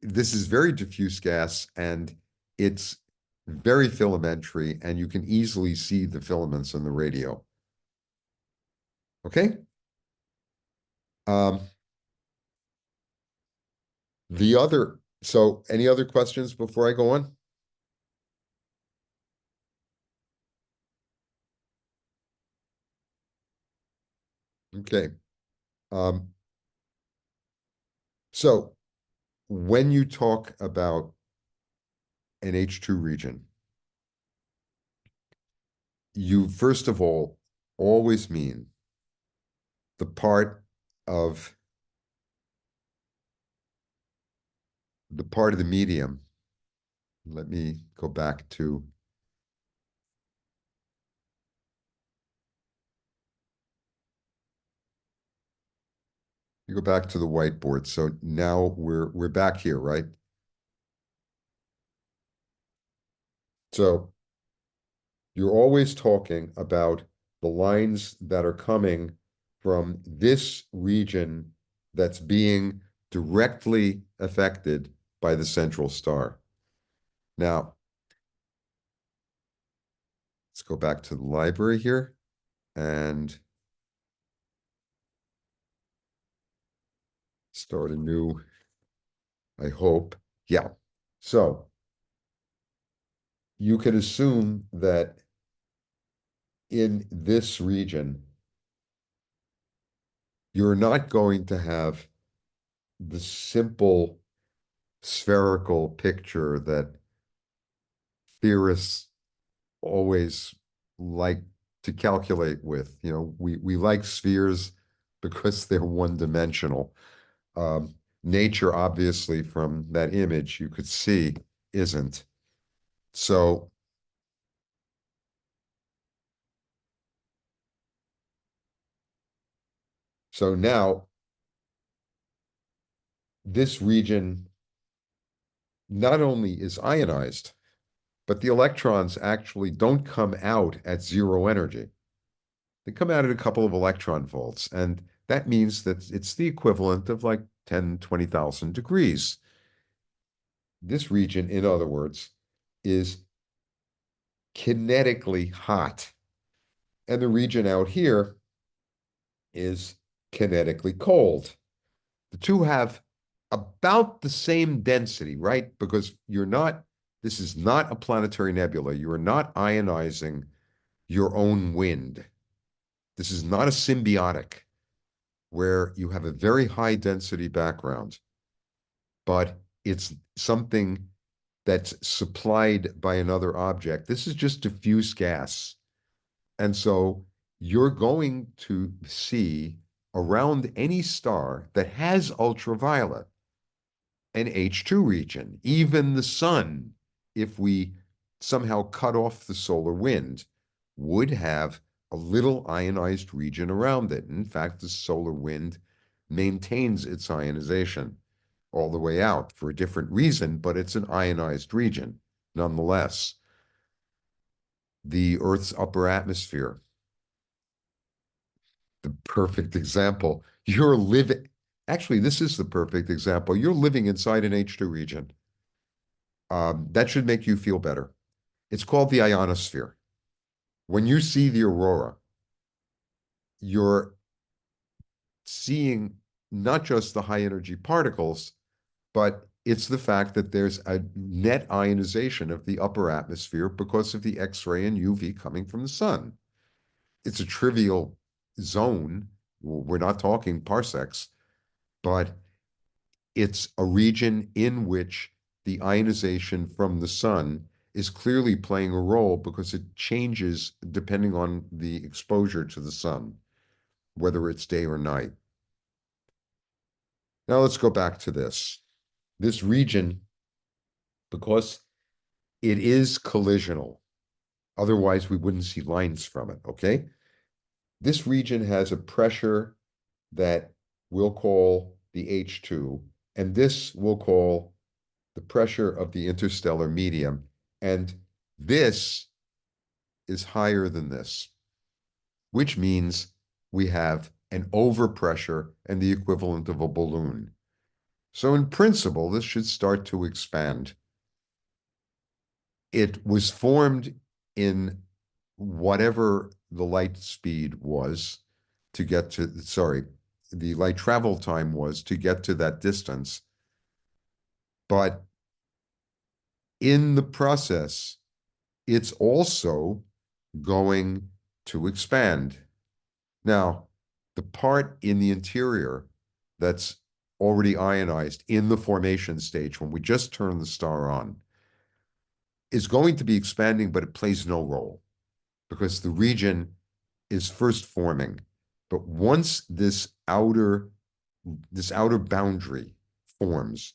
this is very diffuse gas and it's very filamentary, and you can easily see the filaments in the radio. Okay? So any other questions before I go on? Okay. So when you talk about an H2 region, you first of all always mean the part of the medium. Let me go back to the whiteboard. So now we're back here, right? So you're always talking about the lines that are coming from this region that's being directly affected by the central star. Now, let's go back to the library here and start anew, I hope. Yeah. So you can assume that in this region, you're not going to have the simple spherical picture that theorists always like to calculate with. You know, we like spheres because they're one-dimensional. Nature, obviously, from that image you could see, isn't. So now this region not only is ionized, but the electrons actually don't come out at zero energy. They come out at a couple of electron volts, and that means that it's the equivalent of like 10, 20,000 degrees. This region, in other words, is kinetically hot. And the region out here is kinetically cold. The two have about the same density, right? Because this is not a planetary nebula. You are not ionizing your own wind. This is not a symbiotic where you have a very high density background, but it's something that's supplied by another object. This is just diffuse gas. And so you're going to see around any star that has ultraviolet an H2 region. Even the sun, if we somehow cut off the solar wind, would have a little ionized region around it. In fact, the solar wind maintains its ionization all the way out for a different reason, but it's an ionized region nonetheless. The Earth's upper atmosphere, the perfect example. Actually, this is the perfect example. You're living inside an H2 region. That should make you feel better. It's called the ionosphere. When you see the aurora, you're seeing not just the high energy particles, but it's the fact that there's a net ionization of the upper atmosphere because of the X-ray and UV coming from the sun. It's a trivial zone. We're not talking parsecs, but it's a region in which the ionization from the sun is clearly playing a role because it changes depending on the exposure to the sun, whether it's day or night. Now let's go back to this. This region, because it is collisional, otherwise we wouldn't see lines from it, okay? This region has a pressure that we'll call the H2, and this we'll call the pressure of the interstellar medium, and this is higher than this, which means we have an overpressure and the equivalent of a balloon. So in principle, this should start to expand. It was formed in whatever the light speed was to get to, sorry, the light travel time was to get to that distance. But in the process, it's also going to expand. Now, the part in the interior that's already ionized in the formation stage, when we just turn the star on, is going to be expanding, but it plays no role because the region is first forming. But once this outer boundary forms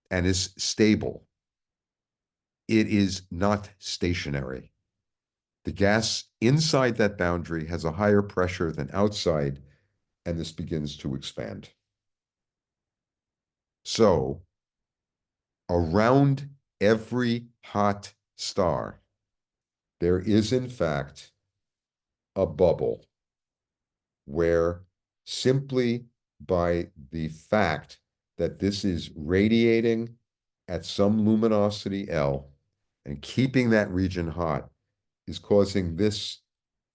and is stable, it is not stationary. The gas inside that boundary has a higher pressure than outside, and this begins to expand. So, around every hot star, there is in fact a bubble where simply by the fact that this is radiating at some luminosity L and keeping that region hot is causing this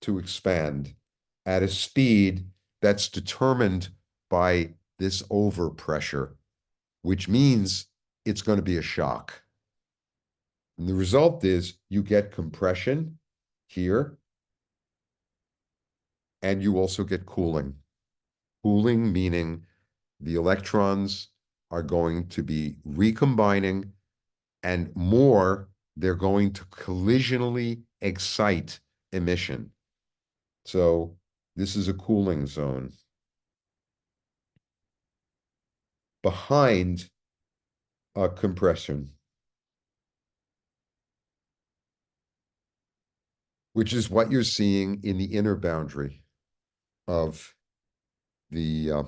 to expand at a speed that's determined by this overpressure, which means it's going to be a shock. And the result is you get compression here, and you also get cooling. Cooling meaning the electrons are going to be recombining, and more, they're going to collisionally excite emission. So this is a cooling zone. Behind a compression, which is what you're seeing in the inner boundary of the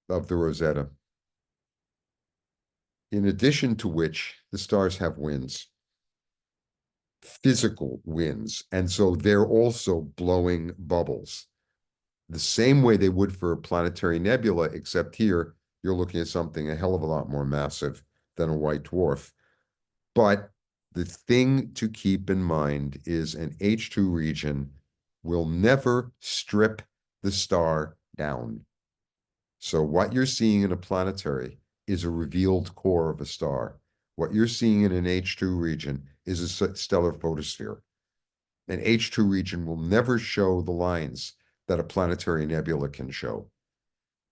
Rosetta. In addition to which, the stars have winds, physical winds, and so they're also blowing bubbles. The same way they would for a planetary nebula, except here you're looking at something a hell of a lot more massive than a white dwarf. But the thing to keep in mind is an H2 region will never strip the star down. So what you're seeing in a planetary is a revealed core of a star. What you're seeing in an H2 region is a stellar photosphere. An H2 region will never show the lines that a planetary nebula can show.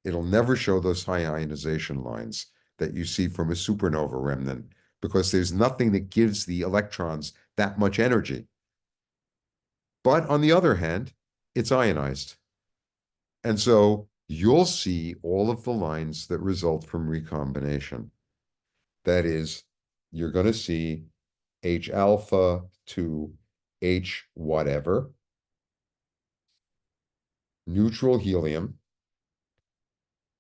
It'll never show those high ionization lines that you see from a supernova remnant because there's nothing that gives the electrons that much energy. But on the other hand, it's ionized. And so you'll see all of the lines that result from recombination. That is, you're going to see H alpha to H whatever, neutral helium,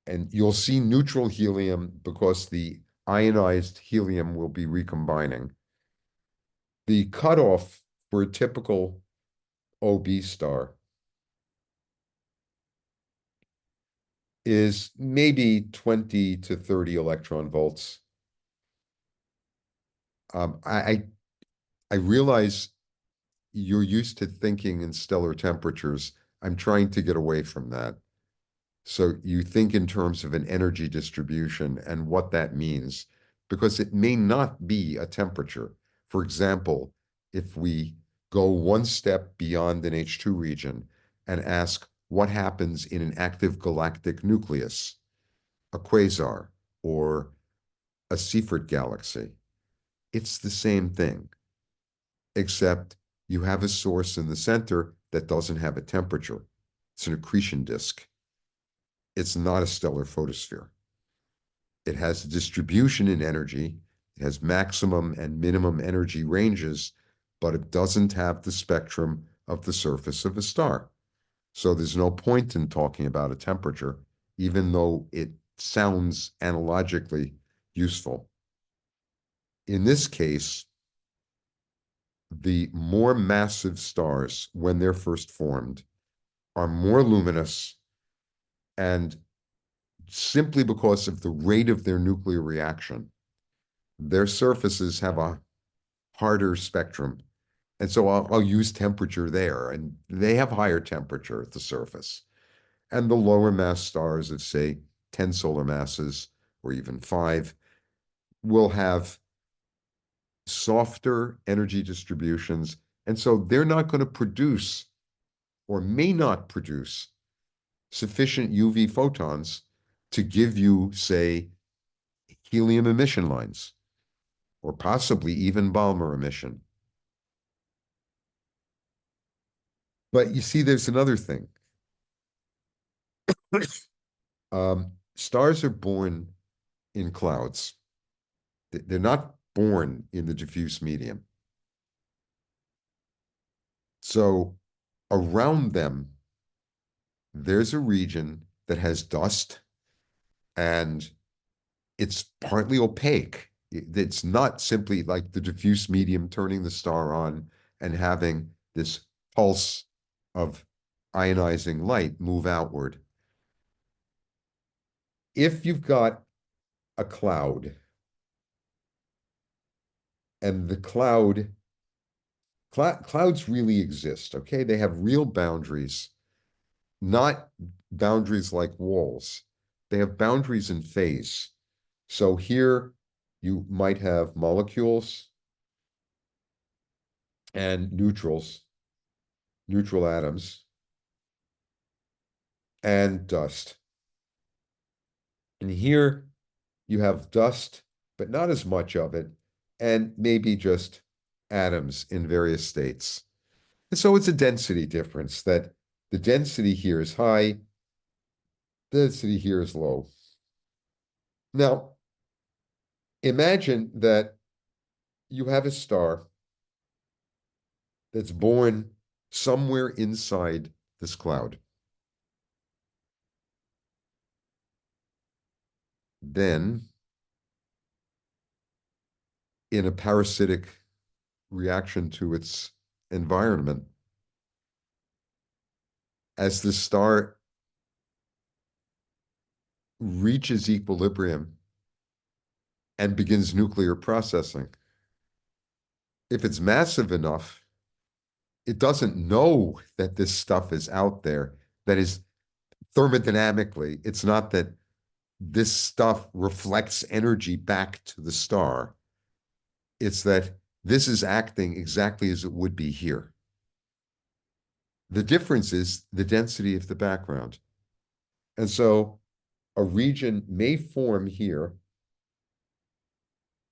and you'll see neutral helium because the ionized helium will be recombining. The cutoff for a typical OB star is maybe 20 to 30 electron volts. I I realize you're used to thinking in stellar temperatures. I'm trying to get away from that. So you think in terms of an energy distribution and what that means, because it may not be a temperature. For example, if we go one step beyond an H2 region and ask what happens in an active galactic nucleus, a quasar or a Seyfert galaxy, it's the same thing, except you have a source in the center that doesn't have a temperature. It's an accretion disk. It's not a stellar photosphere. It has a distribution in energy. It has maximum and minimum energy ranges, but it doesn't have the spectrum of the surface of a star. So there's no point in talking about a temperature, even though it sounds analogically useful. In this case, the more massive stars, when they're first formed, are more luminous, and simply because of the rate of their nuclear reaction, their surfaces have a harder spectrum. And so I'll use temperature there, and they have higher temperature at the surface. And the lower mass stars of, say, 10 solar masses, or even 5, will have softer energy distributions. And so they're not going to produce, or may not produce, sufficient UV photons to give you, say, helium emission lines, or possibly even Balmer emission. But you see, there's another thing. Stars are born in clouds. They're not born in the diffuse medium. So around them, there's a region that has dust, and it's partly opaque. It's not simply like the diffuse medium turning the star on and having this pulse of ionizing light move outward. If you've got a cloud, and the clouds really exist, okay? They have real boundaries, not boundaries like walls. They have boundaries in phase. So here you might have molecules and neutrals, neutral atoms, and dust. And here you have dust, but not as much of it, and maybe just atoms in various states. And so it's a density difference, that the density here is high, the density here is low. Now, imagine that you have a star that's born somewhere inside this cloud. Then, in a parasitic reaction to its environment, as the star reaches equilibrium and begins nuclear processing, if it's massive enough, it doesn't know that this stuff is out there. That is, thermodynamically, it's not that this stuff reflects energy back to the star. It's that this is acting exactly as it would be here. The difference is the density of the background. And so a region may form here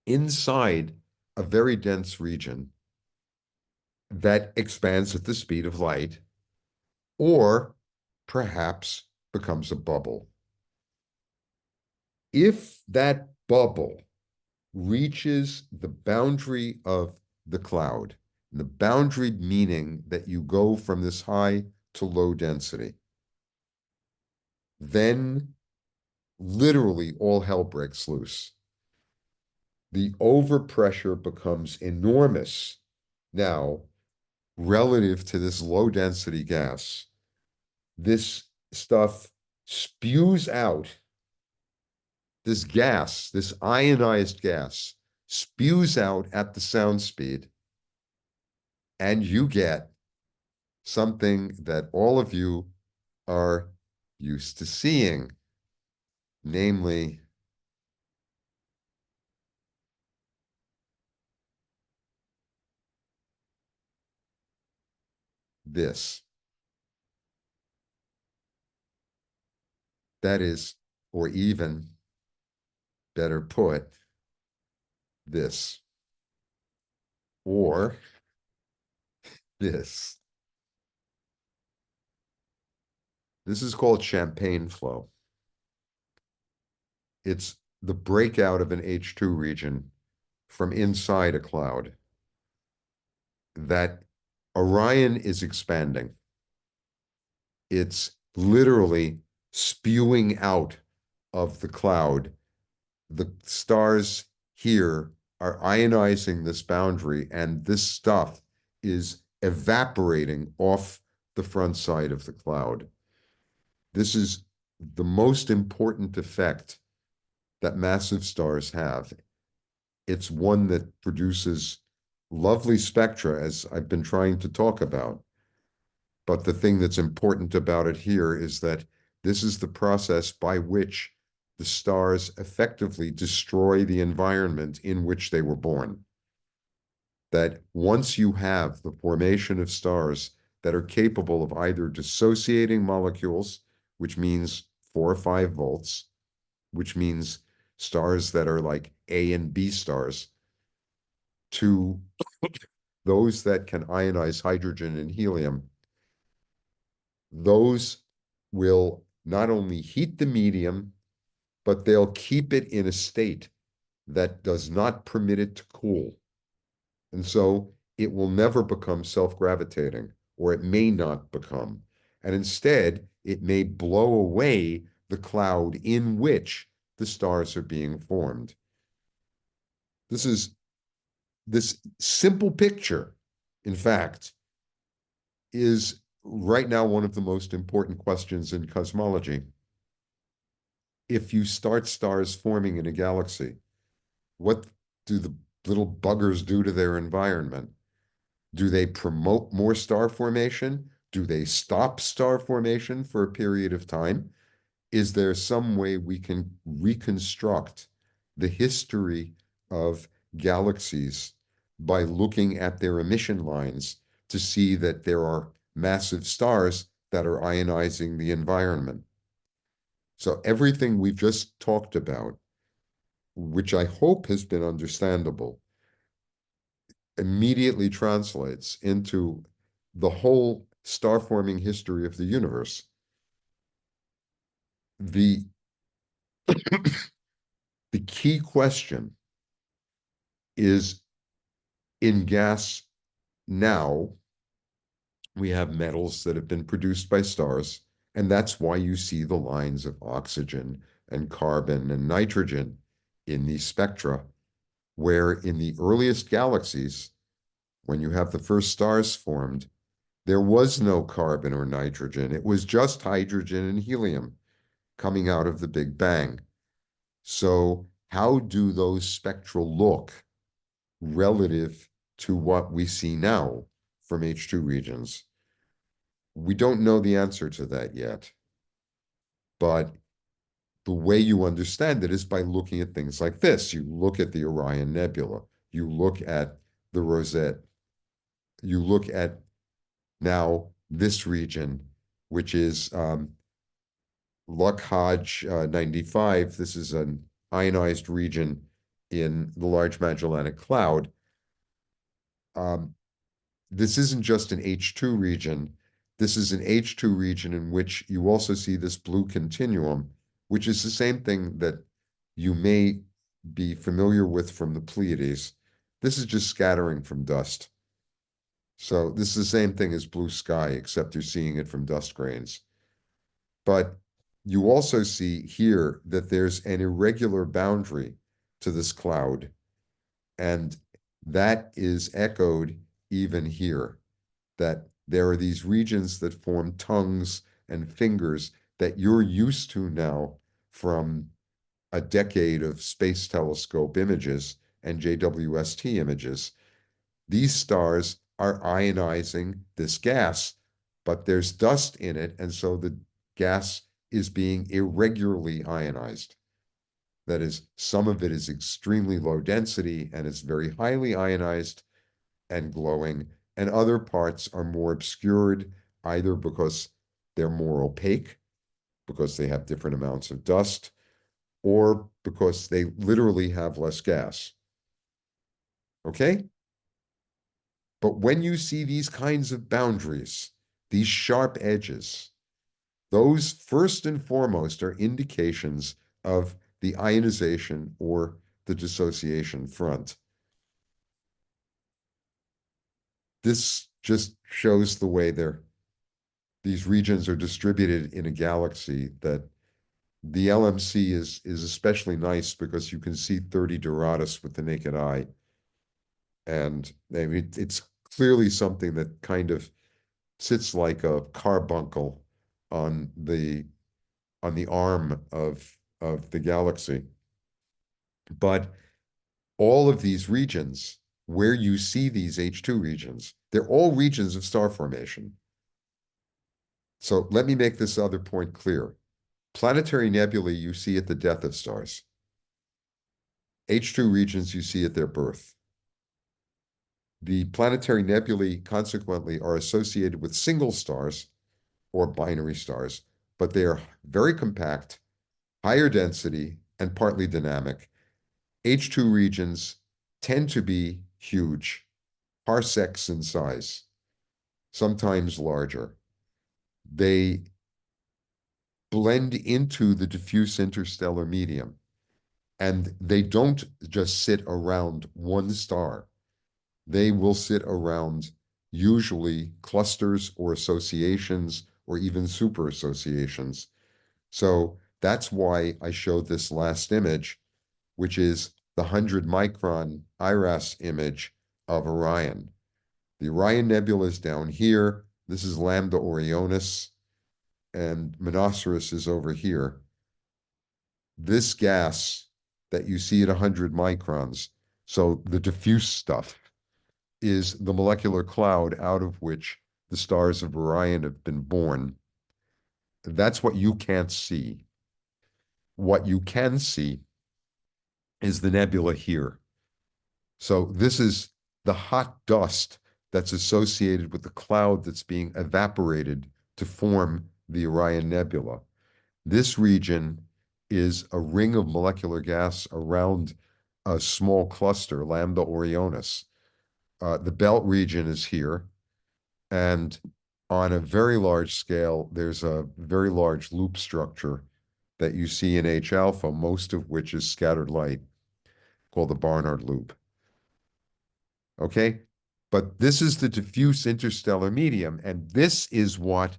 inside a very dense region that expands at the speed of light, or perhaps becomes a bubble. If that bubble reaches the boundary of the cloud, the boundary meaning that you go from this high to low density, then literally all hell breaks loose. The overpressure becomes enormous now relative to this low density gas. This stuff spews out, this gas, this ionized gas, spews out at the sound speed and you get something that all of you are used to seeing, namely this. That is, or even better put, this, or this. This is called champagne flow. It's the breakout of an H2 region from inside a cloud. That Orion is expanding. It's literally spewing out of the cloud. The stars here are ionizing this boundary, and this stuff is evaporating off the front side of the cloud. This is the most important effect that massive stars have. It's one that produces lovely spectra, as I've been trying to talk about. But the thing that's important about it here is that this is the process by which the stars effectively destroy the environment in which they were born. That once you have the formation of stars that are capable of either dissociating molecules, which means 4 or 5 volts, which means stars that are like A and B stars, to those that can ionize hydrogen and helium, those will not only heat the medium, but they'll keep it in a state that does not permit it to cool. And so it will never become self-gravitating, or it may not become. And instead, it may blow away the cloud in which the stars are being formed. This simple picture, in fact, is right now one of the most important questions in cosmology. If you start stars forming in a galaxy, what do the little buggers do to their environment? Do they promote more star formation? Do they stop star formation for a period of time? Is there some way we can reconstruct the history of galaxies by looking at their emission lines to see that there are massive stars that are ionizing the environment? So everything we've just talked about, which I hope has been understandable, immediately translates into the whole star-forming history of the universe. The key question is, in gas now, we have metals that have been produced by stars, and that's why you see the lines of oxygen and carbon and nitrogen in these spectra, where in the earliest galaxies, when you have the first stars formed, there was no carbon or nitrogen. It was just hydrogen and helium coming out of the Big Bang. So how do those spectra look relative to what we see now from H2 regions? We don't know the answer to that yet. But the way you understand it is by looking at things like this. You look at the Orion Nebula. You look at the Rosette. You look at now this region, which is Luck-Hodge 95. This is an ionized region in the Large Magellanic Cloud. This isn't just an H2 region. This is an H2 region in which you also see this blue continuum, which is the same thing that you may be familiar with from the Pleiades. This is just scattering from dust. So this is the same thing as blue sky, except you're seeing it from dust grains. But you also see here that there's an irregular boundary to this cloud, and that is echoed even here, that there are these regions that form tongues and fingers that you're used to now from a decade of space telescope images and JWST images. These stars are ionizing this gas, but there's dust in it, and so the gas is being irregularly ionized. That is, some of it is extremely low density and it's very highly ionized and glowing, and other parts are more obscured, either because they're more opaque, because they have different amounts of dust, or because they literally have less gas. Okay? But when you see these kinds of boundaries, these sharp edges, those first and foremost are indications of the ionization or the dissociation front. This just shows the way these regions are distributed in a galaxy. That the LMC is especially nice because you can see 30 Doradus with the naked eye. And I mean, it's clearly something that kind of sits like a carbuncle on the arm of the galaxy. But all of these regions where you see these H2 regions, they're all regions of star formation. So let me make this other point clear. Planetary nebulae you see at the death of stars. H2 regions you see at their birth. The planetary nebulae, consequently, are associated with single stars or binary stars, but they are very compact, higher density, and partly dynamic. H2 regions tend to be huge, parsecs in size, sometimes larger. They blend into the diffuse interstellar medium, and they don't just sit around one star. They will sit around usually clusters or associations or even super associations. So that's why I showed this last image, which is the 100-micron ARAS image of Orion. The Orion Nebula is down here. This is Lambda Orionis, and Monoceros is over here. This gas that you see at 100 microns, so the diffuse stuff, is the molecular cloud out of which the stars of Orion have been born. That's what you can't see. What you can see is the nebula here. So this is the hot dust that's associated with the cloud that's being evaporated to form the Orion Nebula. This region is a ring of molecular gas around a small cluster, Lambda Orionis. The belt region is here, and on a very large scale, there's a very large loop structure that you see in H alpha, most of which is scattered light, called the Barnard loop. Okay? But this is the diffuse interstellar medium, and this is what,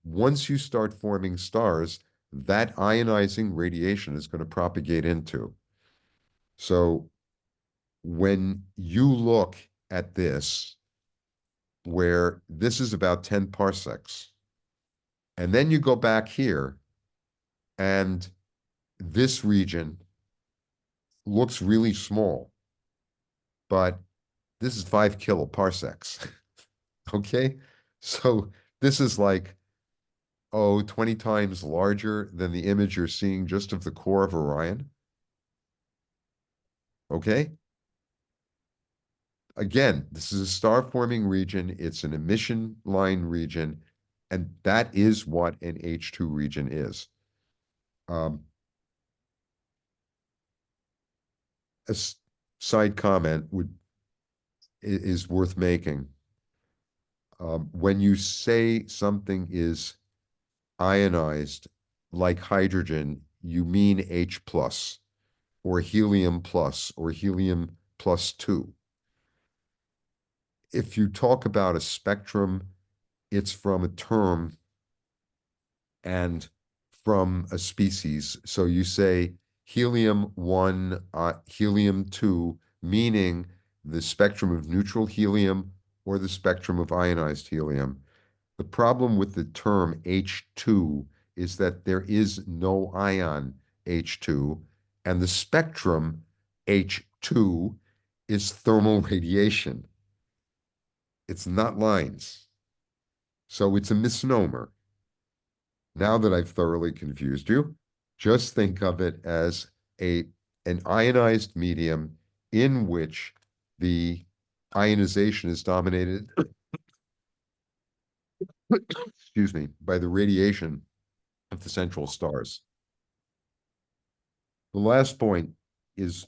once you start forming stars, that ionizing radiation is going to propagate into. So when you look at this, where this is about 10 parsecs, and then you go back here, and this region looks really small, but this is 5 kiloparsecs. Okay? So this is like, 20 times larger than the image you're seeing just of the core of Orion. Okay? Again, this is a star-forming region. It's an emission line region, and that is what an H2 region is. A side comment is worth making. When you say something is ionized like hydrogen, you mean H plus, or helium plus, or helium plus 2. If you talk about a spectrum, it's from a term and from a species. So you say helium-1, helium-2, meaning the spectrum of neutral helium or the spectrum of ionized helium. The problem with the term H2 is that there is no ion H2, and the spectrum H2 is thermal radiation. It's not lines. So it's a misnomer. Now that I've thoroughly confused you, just think of it as an ionized medium in which the ionization is dominated, excuse me, by the radiation of the central stars. The last point is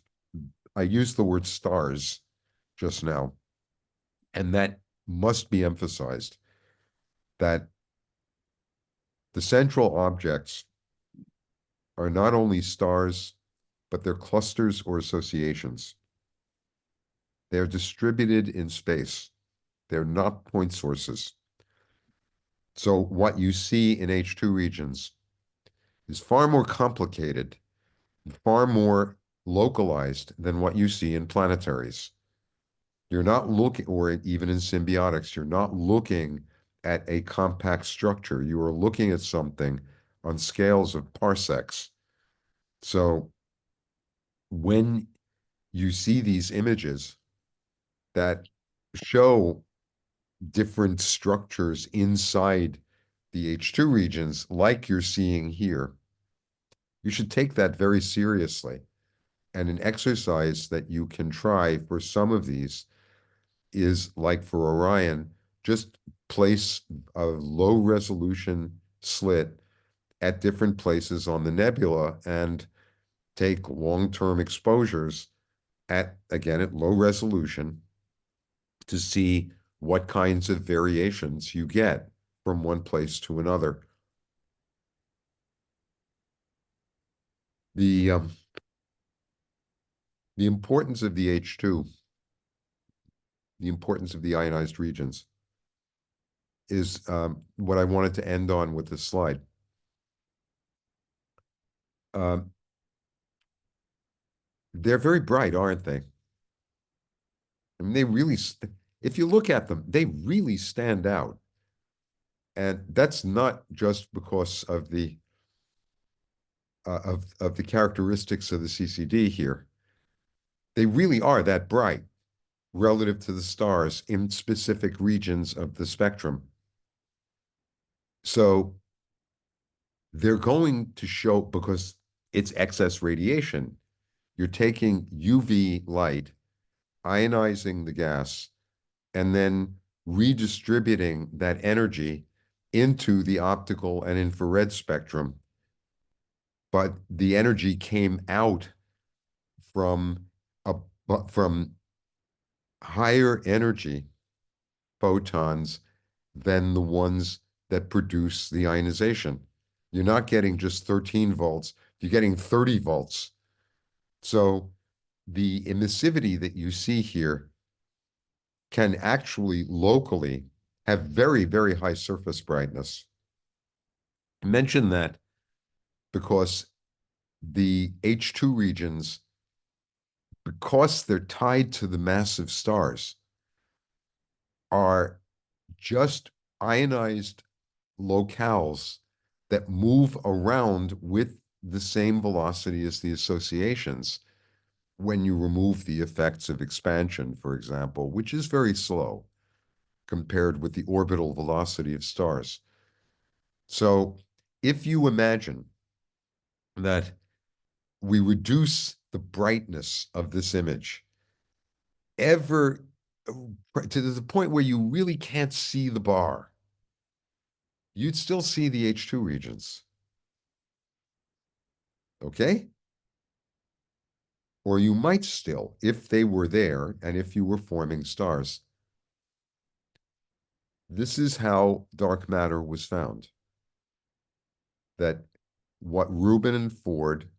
I used the word stars just now, and that must be emphasized that the central objects are not only stars, but they're clusters or associations. They're distributed in space. They're not point sources. So what you see in H2 regions is far more complicated, far more localized than what you see in planetaries. You're not looking, or even in symbiotics, you're not looking at a compact structure. You are looking at something on scales of parsecs. So when you see these images that show different structures inside the H2 regions, like you're seeing here, you should take that very seriously. And an exercise that you can try for some of these is like for Orion, just place a low resolution slit at different places on the nebula and take long-term exposures again, at low resolution to see what kinds of variations you get from one place to another. The importance of the H2, the importance of the ionized regions, is what I wanted to end on with this slide. They're very bright, aren't they? I mean, they really, if you look at them, they really stand out. And that's not just because of the characteristics of the CCD here. They really are that bright relative to the stars in specific regions of the spectrum. So they're going to show, because it's excess radiation, you're taking UV light, ionizing the gas, and then redistributing that energy into the optical and infrared spectrum. But the energy came out from higher energy photons than the ones that produce the ionization. You're not getting just 13 volts, you're getting 30 volts. So the emissivity that you see here can actually locally have very, very high surface brightness. I mention that because the H2 regions, because they're tied to the massive stars, are just ionized locales that move around with the same velocity as the associations when you remove the effects of expansion, for example, which is very slow compared with the orbital velocity of stars. So if you imagine that we reduce the brightness of this image ever to the point where you really can't see the bar, you'd still see the H2 regions. Okay? Or you might still, if they were there and if you were forming stars. This is how dark matter was found. That what Rubin and Ford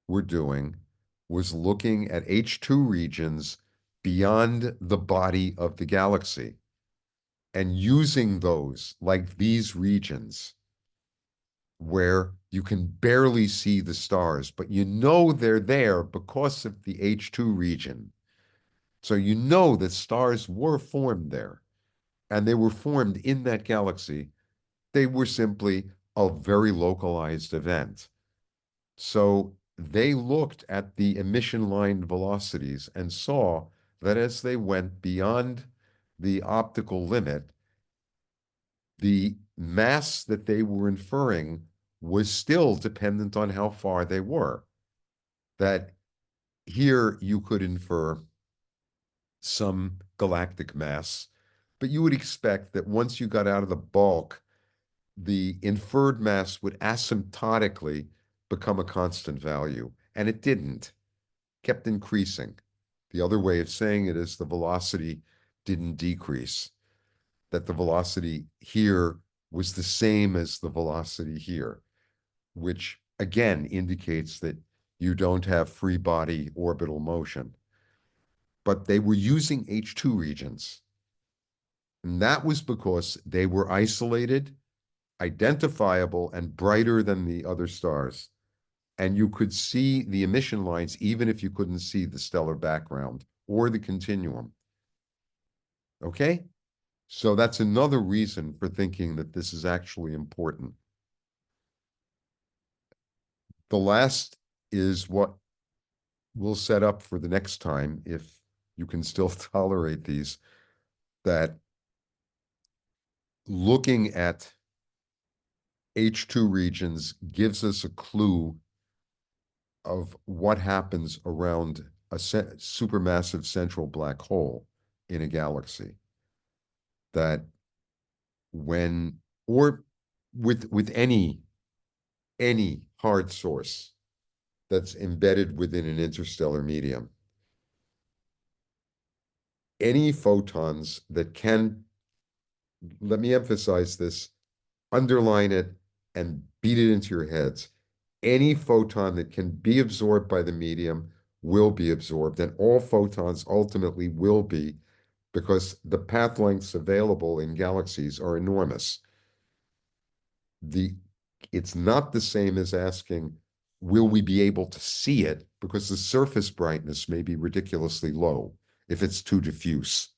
were doing was looking at H2 regions beyond the body of the galaxy and using those, like these regions, where you can barely see the stars, but you know they're there because of the H2 region. So you know that stars were formed there, and they were formed in that galaxy. They were simply a very localized event. So they looked at the emission line velocities and saw that as they went beyond the optical limit, the mass that they were inferring was still dependent on how far they were. That here you could infer some galactic mass, but you would expect that once you got out of the bulk, the inferred mass would asymptotically become a constant value, and it didn't, kept increasing. The other way of saying it is the velocity didn't decrease, that the velocity here was the same as the velocity here, which again indicates that you don't have free body orbital motion. But they were using H2 regions. And that was because they were isolated, identifiable, and brighter than the other stars. And you could see the emission lines even if you couldn't see the stellar background or the continuum. Okay? So that's another reason for thinking that this is actually important. The last is what we'll set up for the next time, if you can still tolerate these, that looking at H2 regions gives us a clue of what happens around a supermassive central black hole in a galaxy. That when, or with any hard source that's embedded within an interstellar medium, any photons that can, let me emphasize this, underline it and beat it into your heads. Any photon that can be absorbed by the medium will be absorbed, and all photons ultimately will be, because the path lengths available in galaxies are enormous. It's not the same as asking, will we be able to see it? Because the surface brightness may be ridiculously low if it's too diffuse.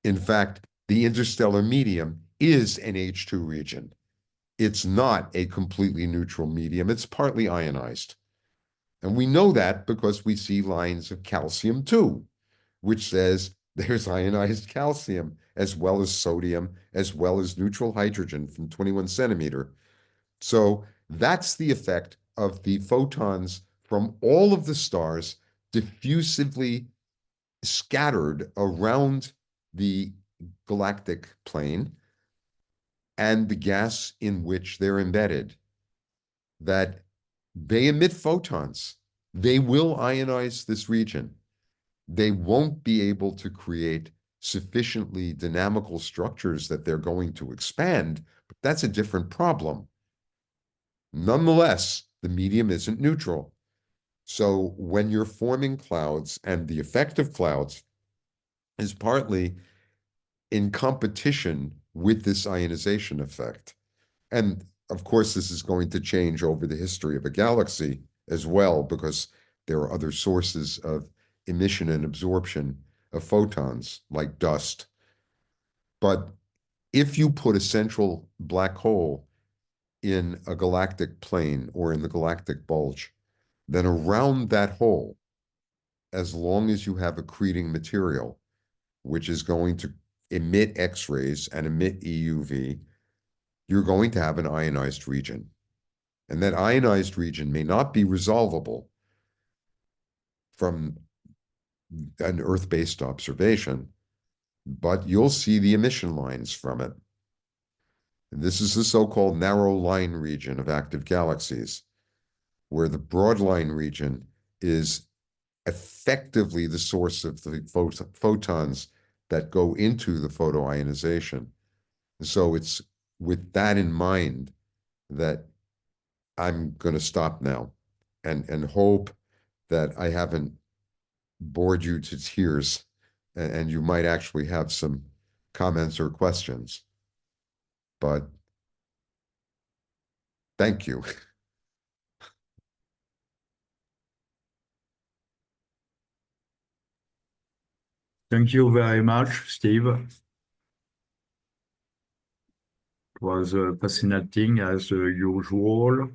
In fact, the interstellar medium is an H2 region. It's not a completely neutral medium. It's partly ionized. And we know that because we see lines of calcium too, which says there's ionized calcium as well as sodium, as well as neutral hydrogen from 21 centimeter. So that's the effect of the photons from all of the stars diffusively scattered around the galactic plane and the gas in which they're embedded, that they emit photons. They will ionize this region. They won't be able to create sufficiently dynamical structures that they're going to expand, but that's a different problem. Nonetheless, the medium isn't neutral. So when you're forming clouds, and the effect of clouds is partly in competition with this ionization effect. And of course, this is going to change over the history of a galaxy as well, because there are other sources of emission and absorption of photons, like dust. But if you put a central black hole in a galactic plane or in the galactic bulge, then around that hole, as long as you have accreting material, which is going to emit X-rays and emit EUV, you're going to have an ionized region. And that ionized region may not be resolvable from an Earth-based observation, but you'll see the emission lines from it. This is the so-called narrow line region of active galaxies, where the broad line region is effectively the source of the photons that go into the photoionization. So it's with that in mind that I'm going to stop now and hope that I haven't bored you to tears, and you might actually have some comments or questions. But thank you. Thank you very much, Steve. It was fascinating as usual.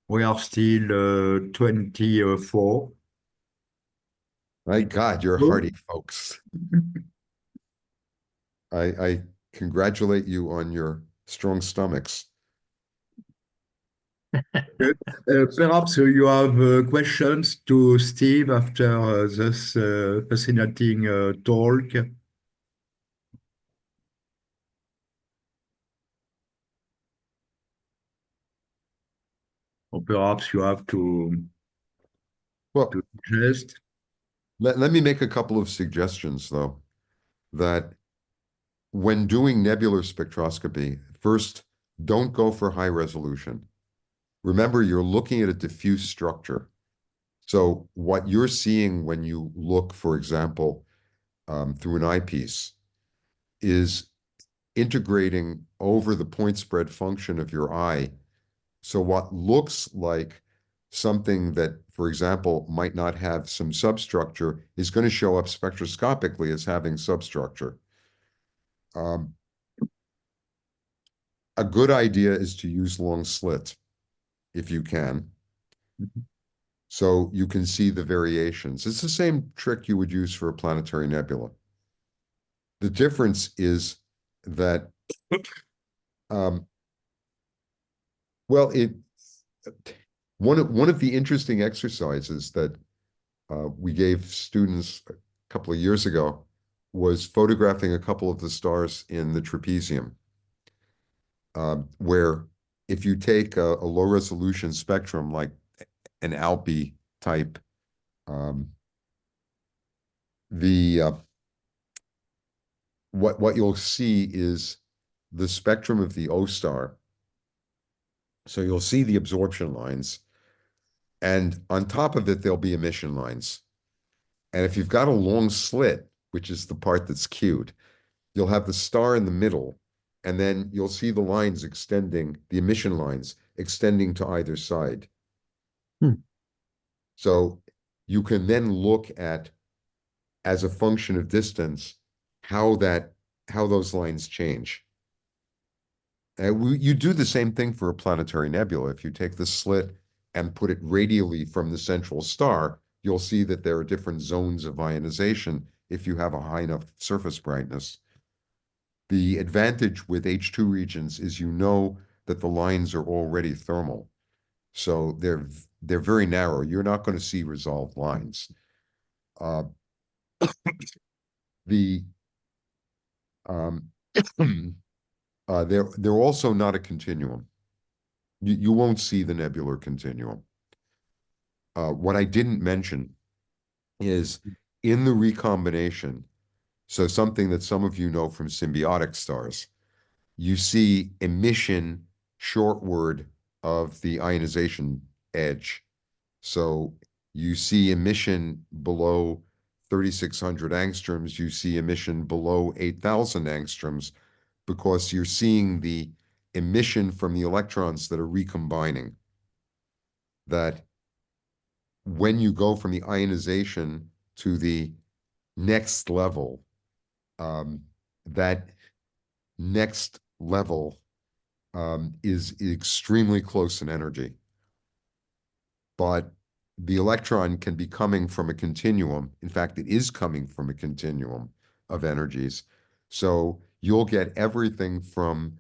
We are still 24. My God, you're Oh. hardy folks. I congratulate you on your strong stomachs. Good. Perhaps you have questions to Steve after this fascinating talk. Or perhaps you have Well, to suggest. let me make a couple of suggestions, though, that when doing nebular spectroscopy, first, don't go for high resolution. Remember, you're looking at a diffuse structure. So what you're seeing when you look, for example, through an eyepiece is integrating over the point spread function of your eye. So what looks like something that, for example, might not have some substructure is going to show up spectroscopically as having substructure. A good idea is to use long slit if you can. So you can see the variations. It's the same trick you would use for a planetary nebula. The difference is that, well, one of the interesting exercises that we gave students a couple of years ago was photographing a couple of the stars in the trapezium, where if you take a low resolution spectrum like an Alpy type, what you'll see is the spectrum of the O star. So you'll see the absorption lines, and on top of it, there'll be emission lines. And if you've got a long slit, which is the part that's cued, you'll have the star in the middle, and then you'll see the lines extending, the emission lines extending to either side. So you can then look at, as a function of distance, how those lines change. You do the same thing for a planetary nebula. If you take the slit and put it radially from the central star, you'll see that there are different zones of ionization if you have a high enough surface brightness. The advantage with H2 regions is you know that the lines are already thermal. So they're very narrow. You're not going to see resolved lines. They're also not a continuum. You won't see the nebular continuum. What I didn't mention is in the recombination, so something that some of you know from symbiotic stars, you see emission shortward of the ionization edge. So you see emission below 3,600 angstroms, you see emission below 8,000 angstroms, because you're seeing the emission from the electrons that are recombining. That when you go from the ionization to the next level, that next level is extremely close in energy. But the electron can be coming from a continuum. In fact, it is coming from a continuum of energies. So you'll get everything from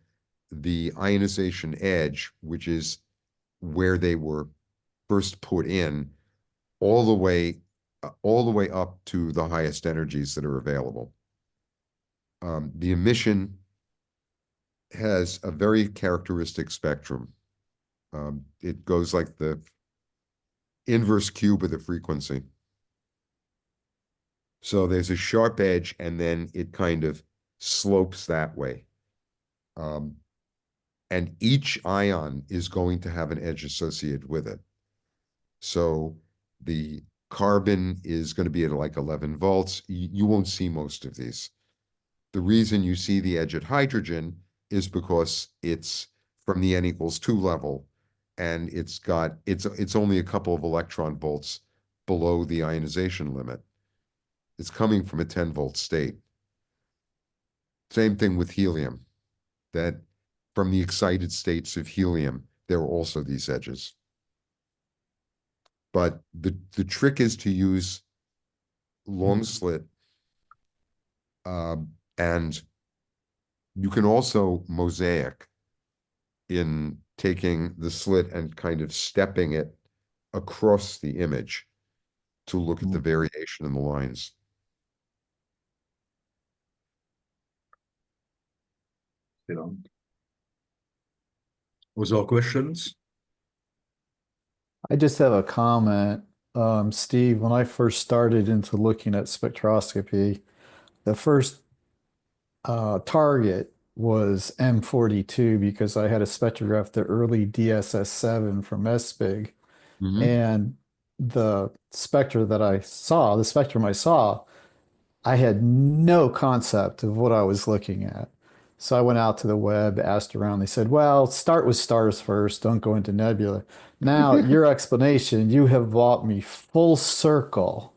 the ionization edge, which is where they were first put in, all the way up to the highest energies that are available. The emission has a very characteristic spectrum. It goes like the inverse cube of the frequency. So there's a sharp edge, and then it kind of slopes that way. And each ion is going to have an edge associated with it. So the carbon is going to be at like 11 volts. You won't see most of these. The reason you see the edge at hydrogen is because it's from the n=2 level, and it's only a couple of electron volts below the ionization limit. It's coming from a 10-volt state. Same thing with helium, that from the excited states of helium, there are also these edges. But the trick is to use long slit. And you can also mosaic in taking the slit and kind of stepping it across the image to look at the variation in the lines. Other questions? I just have a comment. Steve, when I first started into looking at spectroscopy, the first target was M42 because I had a spectrograph the early DSS-7 from SPIG. And the spectrum I saw, I had no concept of what I was looking at. So I went out to the web, asked around. They said, well, start with stars first, don't go into nebula. Now, your explanation, you have brought me full circle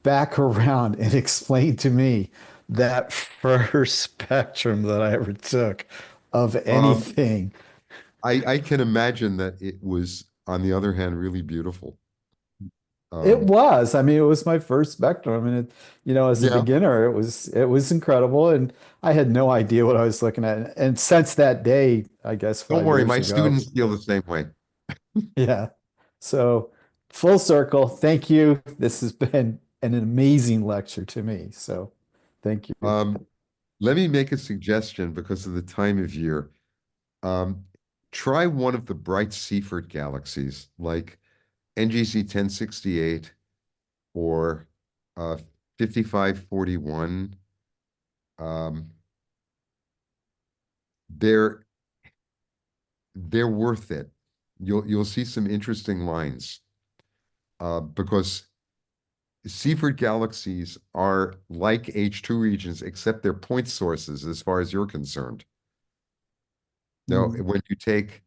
back around and explained to me that first spectrum that I ever took of anything. I can imagine that it was, on the other hand, really beautiful. It was. I mean, it was my first spectrum. I mean, as a Yeah. beginner, it was incredible, and I had no idea what I was looking at. And since that day, I guess Don't 5 worry, years my ago, students feel the same way. yeah. So full circle. Thank you. This has been an amazing lecture to me. So thank you. Let me make a suggestion because of the time of year. Try one of the bright Seyfert galaxies, like NGC 1068 or 5541. They're worth it. You'll see some interesting lines because Seyfert galaxies are like H2 regions, except they're point sources as far as you're concerned. Now, when you take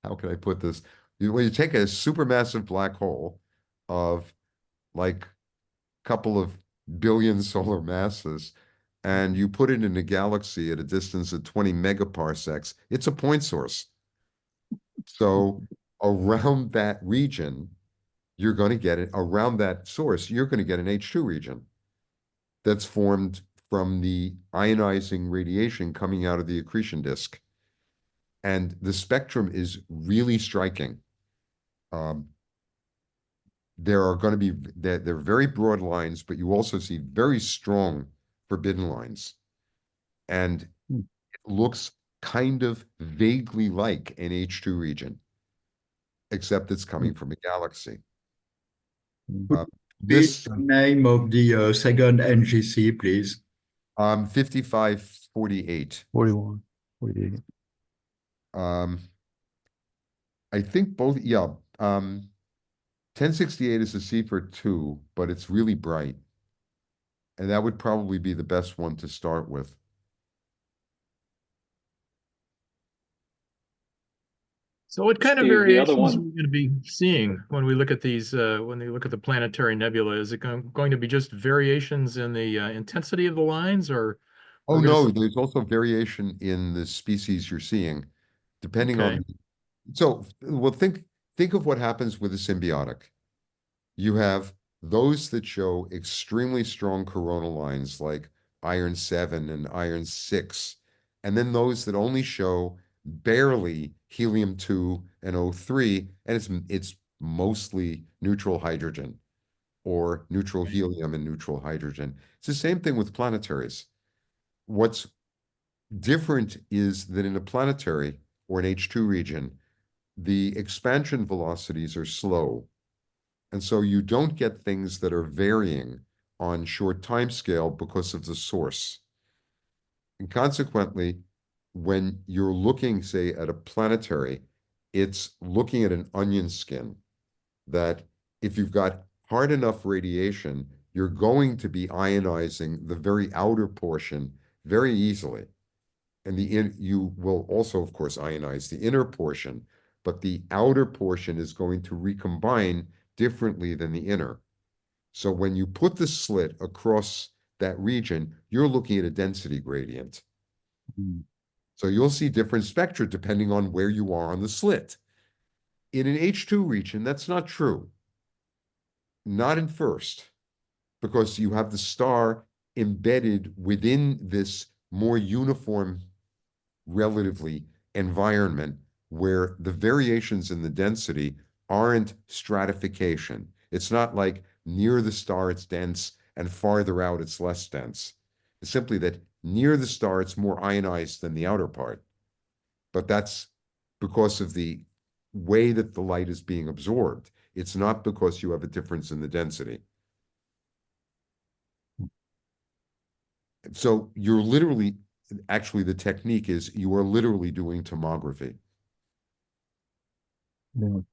how can I put this? When you take a supermassive black hole of like a couple of billion solar masses and you put it in a galaxy at a distance of 20 megaparsecs, it's a point source. So around that region, you're going to get it, around that source, you're going to get an H2 region that's formed from the ionizing radiation coming out of the accretion disk. And the spectrum is really striking. There are going to be, they're very broad lines, but you also see very strong forbidden lines. And it looks kind of vaguely like an H2 region, except it's coming from a galaxy. This name of the second NGC, please. 5548. 41, 48. I think both, yeah. 1068 is a Seyfert 2, but it's really bright. And that would probably be the best one to start with. So what kind of Steve, the other variations are one- we going to be seeing when we look at these, when we look at the planetary nebula? Is it going to be just variations in the intensity of the lines, or? Oh, we're gonna no, see- there's also variation in the species you're seeing, depending Okay. on. So, well, think of what happens with a symbiotic. You have those that show extremely strong coronal lines like iron 7 and iron 6, and then those that only show barely helium 2 and O3, and it's mostly neutral hydrogen or neutral helium and neutral hydrogen. It's the same thing with planetaries. What's different is that in a planetary or an H2 region, the expansion velocities are slow. And so you don't get things that are varying on short time scale because of the source. And consequently, when you're looking, say, at a planetary, it's looking at an onion skin that if you've got hard enough radiation, you're going to be ionizing the very outer portion very easily. And you will also, of course, ionize the inner portion, but the outer portion is going to recombine differently than the inner. So when you put the slit across that region, you're looking at a density gradient. So you'll see different spectra depending on where you are on the slit. In an H2 region, that's not true. not in first, because you have the star embedded within this more uniform, relatively, environment where the variations in the density aren't stratification. It's not like near the star it's dense and farther out it's less dense. It's simply that near the star it's more ionized than the outer part. But that's because of the way that the light is being absorbed. It's not because you have a difference in the density. So you're literally, actually the technique is you are literally doing tomography. Well,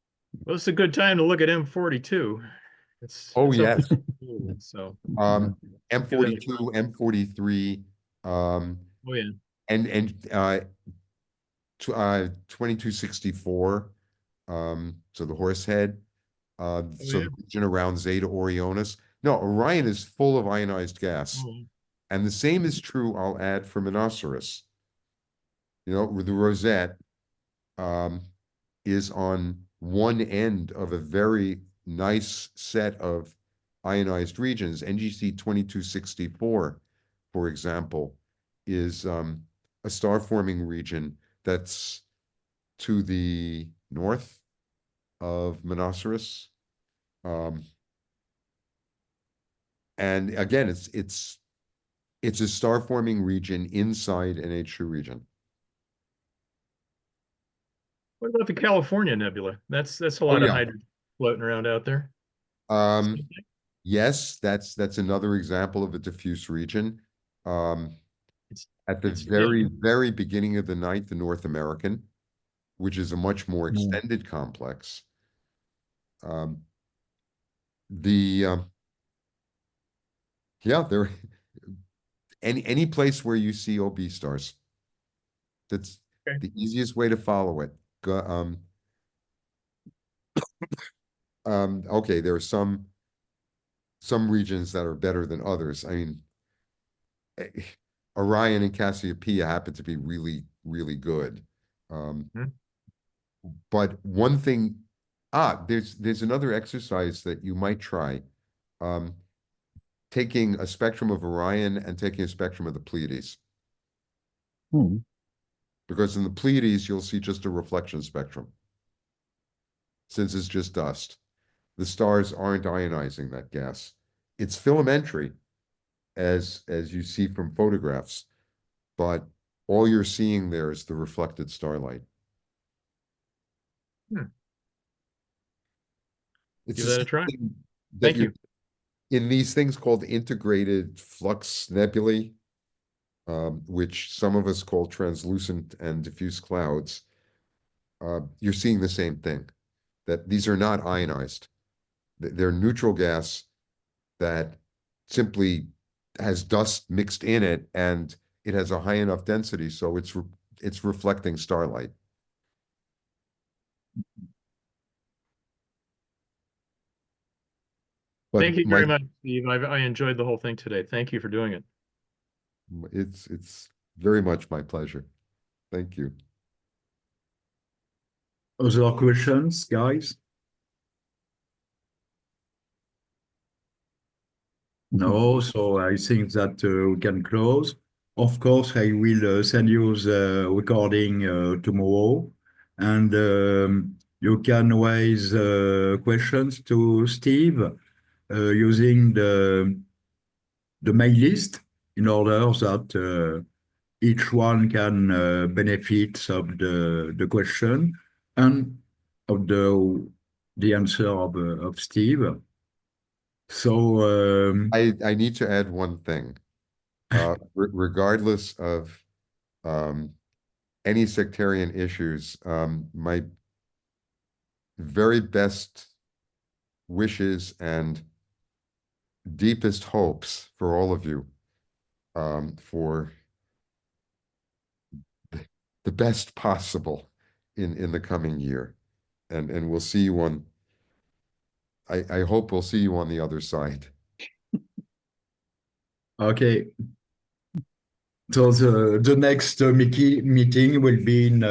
it's a good time to look at M42. Oh, it's up yes. there, so Um, give that a M42, M43, oh yeah. and 2264, so the horse head, so yeah. the region around Zeta Orionis. No, Orion is full of ionized gas. Oh, And the same is true, I'll add, for Monoceros. You know, the rosette is on one end of a very nice set of ionized regions. NGC 2264, for example, is a star-forming region that's to the north of Monoceros. And again, it's a star-forming region inside an H2 region. what about the California Nebula? That's a Oh, lot of yeah. hydrogen floating around out there. Yes, that's another example of a diffuse region. At the It's very, very beginning of the night, the North American, which is a much more Mm. extended complex. Yeah, there any place where you see OB stars. That's Okay. the easiest way to follow it. Okay, there are some regions that are better than others. I mean, Orion and Cassiopeia happen to be really, really good. But one thing, there's another exercise that you might try. Taking a spectrum of Orion and taking a spectrum of the Pleiades. Because in the Pleiades, you'll see just a reflection spectrum. Since it's just dust. The stars aren't ionizing that gas. It's filamentary, as you see from photographs, but all you're seeing there is the reflected starlight. It's Give that a try. That Thank you. in these things called integrated flux nebulae, which some of us call translucent and diffuse clouds, you're seeing the same thing, that these are not ionized. They're neutral gas that simply has dust mixed in it, and it has a high enough density, so it's reflecting starlight. But Thank you very much, Steve. I enjoyed the whole thing today. Thank you for doing it. It's very much my pleasure. Thank you. Other questions, guys? No, so I think that we can close. Of course, I will send you the recording tomorrow, and you can raise questions to Steve using the mail list in order that each one can benefit of the question and of the answer of Steve. So I need to add one thing. Regardless of any sectarian issues, my very best wishes and deepest hopes for all of you, for the best possible in the coming year. And we'll see you on, I hope we'll see you on the other side. okay. So the next meeting will be in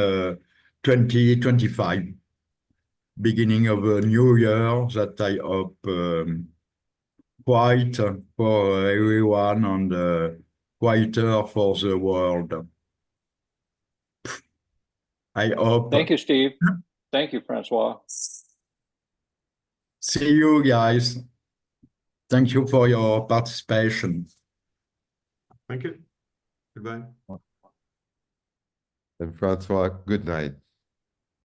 2025. beginning of a new year that I hope quiet for everyone and quieter for the world. I hope. Thank you, Steve. Thank you, Francois. See you guys. Thank you for your participation. Thank you. Goodbye. And Francois, good night.